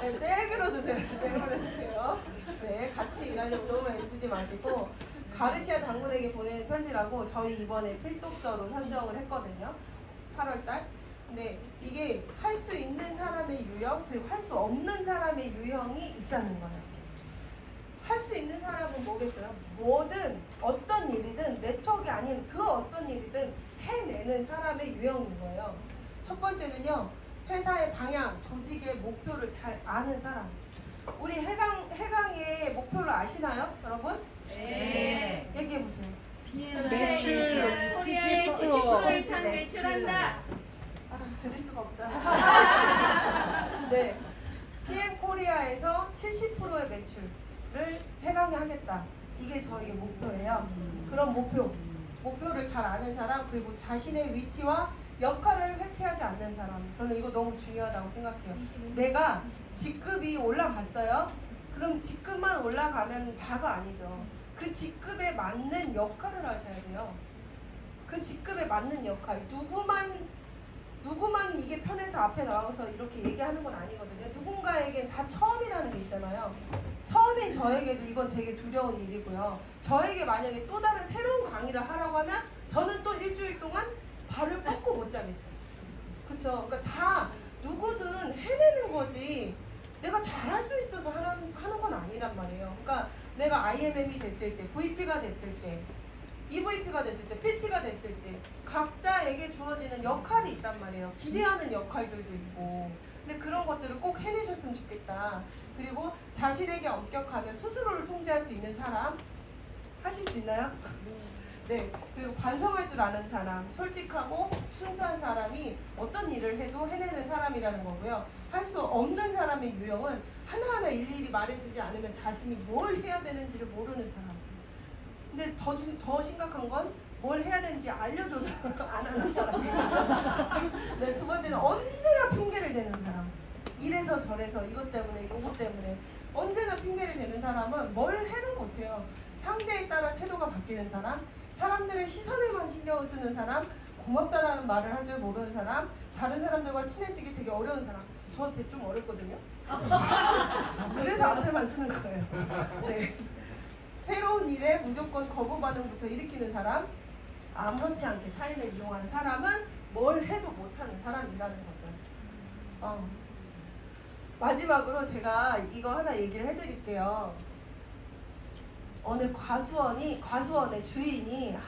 네, 떼그러 주세요. 떼그러 주세요. 네, 같이 일하려고 너무 애쓰지 마시고 가르시아 장군에게 보내는 편지라고 저희 이번에 필독서로 선정을 했거든요. 8월달. 근데 이게 할 수 있는 사람의 유형 그리고 할 수 없는 사람의 유형이 있다는 거예요. 할 수 있는 사람은 뭐겠어요? 뭐든 어떤 일이든 네트워크가 아닌 그 어떤 일이든 해내는 사람의 유형인 거예요. 첫 번째는요. 회사의 방향, 조직의 목표를 잘 아는 사람. 우리 해강의 목표를 아시나요? 여러분? 네. 얘기해보세요. 매출 코리아의 70% 이상 매출한다. 드릴 수가 없잖아. 네. PM 코리아에서 70%의 매출을 해강이 하겠다. 이게 저희의 목표예요. 그런 목표를 잘 아는 사람, 그리고 자신의 위치와 역할을 회피하지 않는 사람. 저는 이거 너무 중요하다고 생각해요. 내가 직급이 올라갔어요. 그럼 직급만 올라가면 다가 아니죠. 그 직급에 맞는 역할을 하셔야 돼요. 그 직급에 맞는 역할. 누구만 이게 편해서 앞에 나와서 이렇게 얘기하는 건 아니거든요. 누군가에겐 다 처음이라는 게 있잖아요. 처음인 저에게도 이건 되게 두려운 일이고요. 저에게 만약에 또 다른 새로운 강의를 하라고 하면 저는 또 일주일 동안 발을 뻗고 못 자겠죠. 그쵸? 그러니까 다 누구든 해내는 거지 내가 잘할 수 있어서 하는 건 아니란 말이에요. 그러니까 내가 IMM이 됐을 때, VP가 됐을 때, EVP가 됐을 때, PT가 됐을 때 각자에게 주어지는 역할이 있단 말이에요. 기대하는 역할들도 있고. 근데 그런 것들을 꼭 해내셨으면 좋겠다. 그리고 자신에게 엄격하며 스스로를 통제할 수 있는 사람 하실 수 있나요? 네. 그리고 반성할 줄 아는 사람, 솔직하고 순수한 사람이 어떤 일을 해도 해내는 사람이라는 거고요. 할 수 없는 사람의 유형은 하나하나 일일이 말해주지 않으면 자신이 뭘 해야 되는지를 모르는 사람. 근데 더 심각한 건 뭘 해야 되는지 알려줘서 안 하는 사람이에요. 네, 두 번째는 언제나 핑계를 대는 사람. 이래서 저래서 이것 때문에 이것 때문에 언제나 핑계를 대는 사람은 뭘 해도 못해요. 상대에 따라 태도가 바뀌는 사람, 사람들의 시선에만 신경을 쓰는 사람, 고맙다라는 말을 할 줄 모르는 사람, 다른 사람들과 친해지기 되게 어려운 사람. 저한테 좀 어렵거든요. 그래서 앞에만 쓰는 거예요. 네. 새로운 일에 무조건 거부 반응부터 일으키는 사람, 아무렇지 않게 타인을 이용하는 사람은 뭘 해도 못하는 사람이라는 거죠. 마지막으로 제가 이거 하나 얘기를 해드릴게요. 어느 과수원의 주인이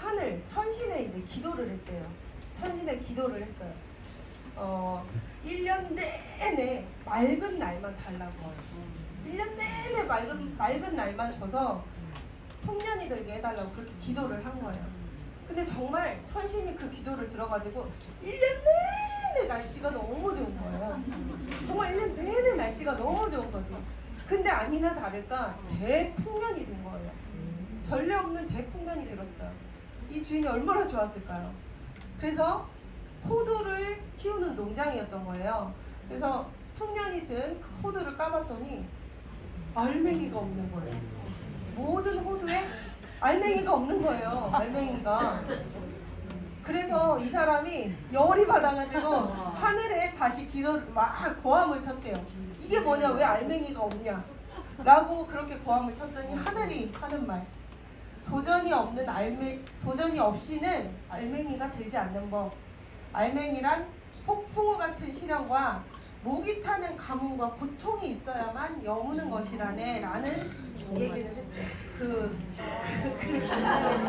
천신에 이제 기도를 했대요. 천신에 기도를 했어요. 1년 내내 맑은 날만 달라고. 1년 내내 맑은 날만 줘서 풍년이 들게 해달라고 그렇게 기도를 한 거예요. 근데 정말 천신이 그 기도를 들어가지고 1년 내내 날씨가 너무 좋은 거예요. 정말 1년 내내 날씨가 너무 좋은 거지. 근데 아니나 다를까 대풍년이 된 거예요. 전례 없는 대풍년이 들었어요. 이 주인이 얼마나 좋았을까요? 그래서 호두를 키우는 농장이었던 거예요. 그래서 풍년이 든 그 호두를 까봤더니 알맹이가 없는 거예요. 모든 호두에 알맹이가 없는 거예요. 알맹이가. 그래서 이 사람이 열이 받아가지고 하늘에 다시 기도를 막 고함을 쳤대요. 이게 뭐냐? 왜 알맹이가 없냐? 라고 그렇게 고함을 쳤더니 하늘이 하는 말. 도전이 없이는 알맹이가 들지 않는 법. 알맹이란 폭풍우 같은 시련과 목이 타는 가뭄과 고통이 있어야만 여무는 것이라네 라는 얘기를 했대.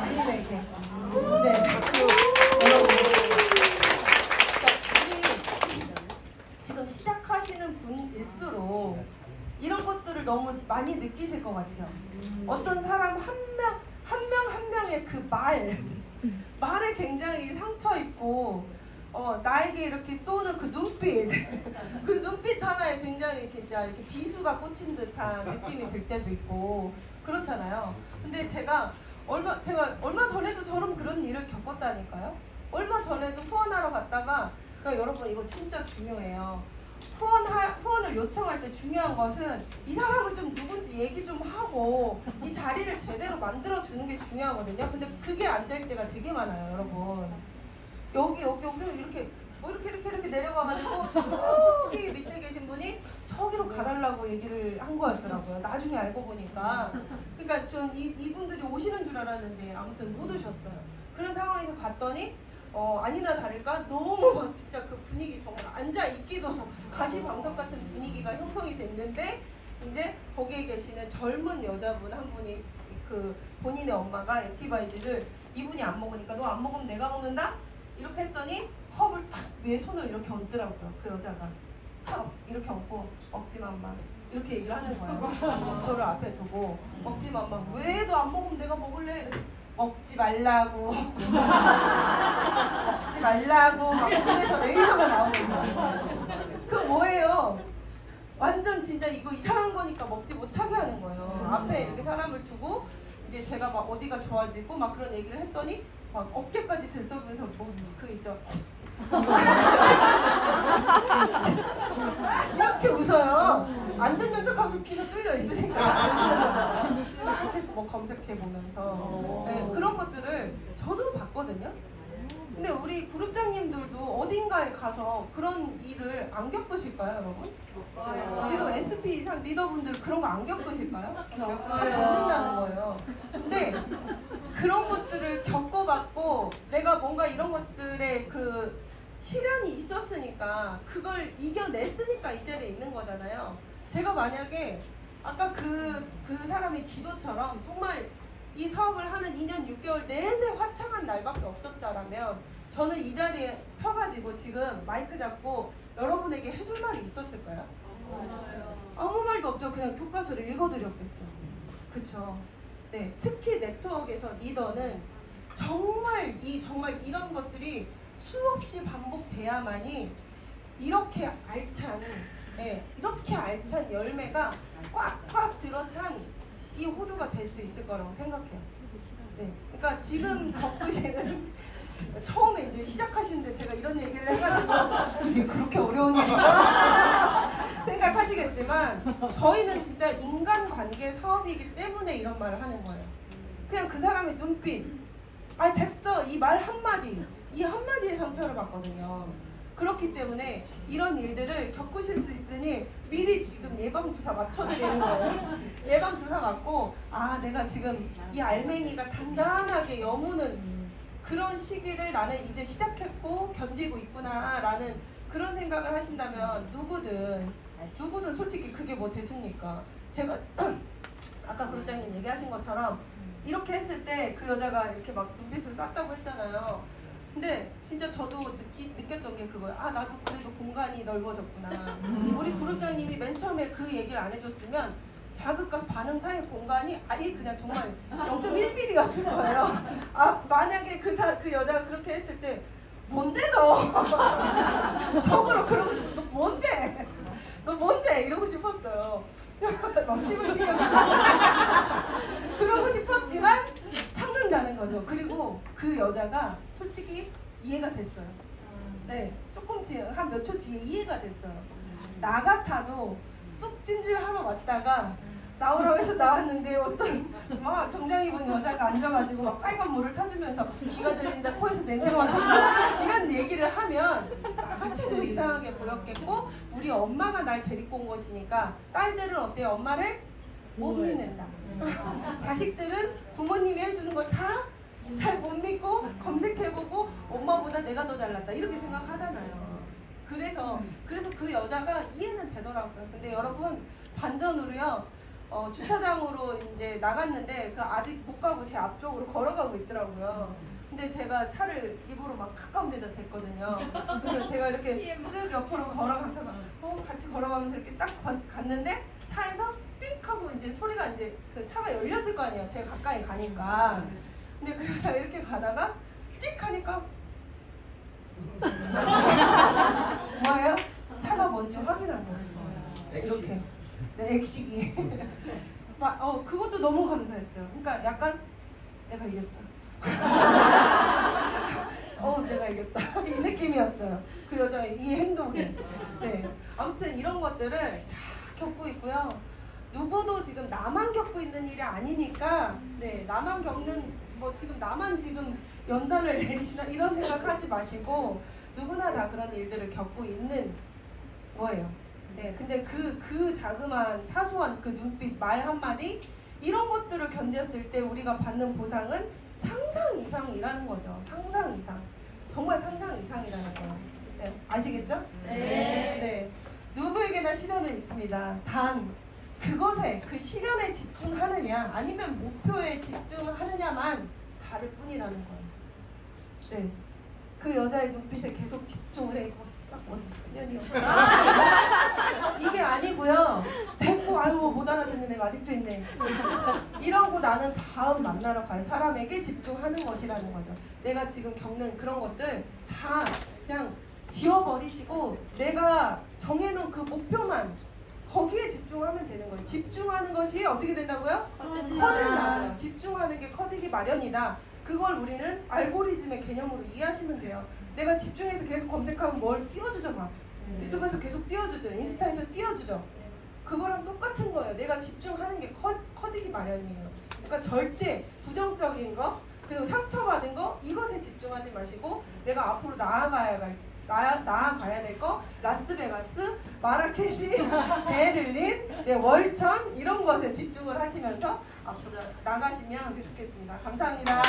주인에게. 네, 박수. 지금 시작하시는 분일수록 이런 것들을 너무 많이 느끼실 것 같아요. 어떤 사람 한 명의 그 말에 굉장히 상처 있고, 나에게 이렇게 쏘는 그 눈빛, 그 눈빛 하나에 굉장히 진짜 이렇게 비수가 꽂힌 듯한 느낌이 들 때도 있고 그렇잖아요. 근데 제가 얼마 전에도 저런 그런 일을 겪었다니까요. 얼마 전에도 후원하러 갔다가, 그러니까 여러분 이거 진짜 중요해요. 후원을 요청할 때 중요한 것은 이 사람을 좀 누군지 얘기 좀 하고 이 자리를 제대로 만들어 주는 게 중요하거든요. 근데 그게 안 될 때가 되게 많아요, 여러분. 여기 이렇게 내려가가지고 저기 밑에 계신 분이 저기로 가달라고 얘기를 한 거였더라고요. 나중에 알고 보니까. 그러니까 전 이분들이 오시는 줄 알았는데 아무튼 못 오셨어요. 그런 상황에서 갔더니 아니나 다를까 너무 막 진짜 그 분위기 정말 앉아 있기도 가시방석 같은 분위기가 형성이 됐는데, 이제 거기에 계시는 젊은 여자분 한 분이 그 본인의 엄마가 액티바이즈를 이분이 안 먹으니까 너 안 먹으면 내가 먹는다? 이렇게 했더니 컵을 탁 위에 손을 이렇게 얹더라고요. 그 여자가 탁 이렇게 얹고 먹지 마 엄마 이렇게 얘기를 하는 거예요. 저를 앞에 두고 먹지 마 엄마. 왜 너 안 먹으면 내가 먹을래? 먹지 말라고 먹지 말라고 막 그래서 레이저가 나오는 거지. 그 뭐예요? 완전 진짜 이거 이상한 거니까 먹지 못하게 하는 거예요. 앞에 이렇게 사람을 두고 이제 제가 막 어디가 좋아지고 막 그런 얘기를 했더니 막 어깨까지 들썩이면서 뭐 그 있죠. 이렇게 웃어요. 안 듣는 척하면서 귀가 뚫려 있으니까 막 계속 뭐 검색해 보면서 네, 그런 것들을 저도 봤거든요. 근데 우리 그룹장님들도 어딘가에 가서 그런 일을 안 겪으실까요, 여러분? 지금 SP 이상 리더분들 그런 거 안 겪으실까요? 다 겪는다는 거예요. 근데 그런 것들을 겪어봤고 내가 뭔가 이런 것들에 그 시련이 있었으니까 그걸 이겨냈으니까 이 자리에 있는 거잖아요. 제가 만약에 아까 그 사람의 기도처럼 정말 이 사업을 하는 2년 6개월 내내 화창한 날밖에 없었다라면 저는 이 자리에 서가지고 지금 마이크 잡고 여러분에게 해줄 말이 있었을까요? 아무 말도 없죠. 그냥 교과서를 읽어드렸겠죠. 그쵸? 네, 특히 네트워크에서 리더는 정말 이런 것들이 수없이 반복돼야만이 이렇게 알찬 열매가 꽉꽉 들어찬 이 호두가 될 수 있을 거라고 생각해요. 네, 그러니까 지금 겪으시는 처음에 이제 시작하시는데 제가 이런 얘기를 해가지고 이게 그렇게 어려운 일인가 생각하시겠지만 저희는 진짜 인간관계 사업이기 때문에 이런 말을 하는 거예요. 그냥 그 사람의 눈빛, 아 됐어 이 말 한마디, 이 한마디에 상처를 받거든요. 그렇기 때문에 이런 일들을 겪으실 수 있으니 미리 지금 예방주사 맞춰드리는 거예요. 예방주사 맞고 아 내가 지금 이 알맹이가 단단하게 여무는 그런 시기를 나는 이제 시작했고 견디고 있구나 라는 그런 생각을 하신다면 누구든 솔직히 그게 뭐 되십니까? 제가 아까 그룹장님 얘기하신 것처럼 이렇게 했을 때 그 여자가 이렇게 막 눈빛을 쐈다고 했잖아요. 근데 진짜 저도 느꼈던 게 그거예요. 아 나도 그래도 공간이 넓어졌구나. 우리 그룹장님이 맨 처음에 그 얘기를 안 해줬으면 자극과 반응 사이 공간이 아예 그냥 정말 0.1mm였을 거예요. 아 만약에 그 여자가 그렇게 했을 때 뭔데 너? 속으로 그러고 싶어. 너 뭔데? 너 뭔데? 이러고 싶었어요. 막 침을 튀겨. 그러고 싶었지만 참는다는 거죠. 그리고 그 여자가 솔직히 이해가 됐어요. 네, 조금씩 한 몇 초 뒤에 이해가 됐어요. 나 같아도 쑥 찜질하러 왔다가 나오라고 해서 나왔는데 어떤 막 정장 입은 여자가 앉아가지고 막 빨간 물을 타주면서 귀가 들린다, 코에서 냄새가 맡아서 이런 얘기를 하면 나 같아도 이상하게 보였겠고 우리 엄마가 날 데리고 온 것이니까 딸들은 어때요? 엄마를 못 믿는다. 자식들은 부모님이 해주는 거 다 잘 못 믿고 검색해보고 엄마보다 내가 더 잘났다 이렇게 생각하잖아요. 그래서 그 여자가 이해는 되더라고요. 근데 여러분 반전으로요. 주차장으로 이제 나갔는데 그 아직 못 가고 제 앞쪽으로 걸어가고 있더라고요. 근데 제가 차를 일부러 막 가까운 데다 댔거든요. 그래서 제가 이렇게 쓱 옆으로 걸어가면서 같이 걸어가면서 이렇게 딱 갔는데 차에서 삑 하고 이제 소리가 이제 그 차가 열렸을 거 아니에요. 제가 가까이 가니까. 근데 그 여자가 이렇게 가다가 띡 하니까 뭐예요? 차가 뭔지 확인한 거예요. 이렇게. 네, 액식이. 그것도 너무 감사했어요. 그러니까 약간 내가 이겼다. 내가 이겼다. 이 느낌이었어요. 그 여자의 이 행동이. 네. 아무튼 이런 것들을 다 겪고 있고요. 누구도 지금 나만 겪고 있는 일이 아니니까, 네, 나만 겪는 지금 나만 지금 연단을 내리시나 이런 생각하지 마시고 누구나 다 그런 일들을 겪고 있는 거예요. 네, 근데 그 자그마한 사소한 그 눈빛, 말 한마디 이런 것들을 견뎠을 때 우리가 받는 보상은 상상 이상이라는 거죠. 상상 이상. 정말 상상 이상이라는 거예요. 네, 아시겠죠? 네. 누구에게나 시련은 있습니다. 단 그것에 그 시련에 집중하느냐 아니면 목표에 집중하느냐만 다를 뿐이라는 거예요. 네. 그 여자의 눈빛에 계속 집중을 해. 언제 그년이었구나. 이게 아니고요. 됐고 아유 못 알아듣는 애가 아직도 있네. 이러고 나는 다음 만나러 갈 사람에게 집중하는 것이라는 거죠. 내가 지금 겪는 그런 것들 다 그냥 지워버리시고 내가 정해놓은 그 목표만 거기에 집중하면 되는 거예요. 집중하는 것이 어떻게 된다고요? 커진다. 집중하는 게 커지기 마련이다. 그걸 우리는 알고리즘의 개념으로 이해하시면 돼요. 내가 집중해서 계속 검색하면 뭘 띄워주죠 막. 유튜브에서 계속 띄워주죠. 인스타에서 띄워주죠. 그거랑 똑같은 거예요. 내가 집중하는 게 커지기 마련이에요. 그러니까 절대 부정적인 거 그리고 상처받은 거 이것에 집중하지 마시고 내가 앞으로 나아가야 될 거 라스베가스, 마라케시, 베를린, 월천 이런 것에 집중을 하시면서 앞으로 나가시면 좋겠습니다. 감사합니다.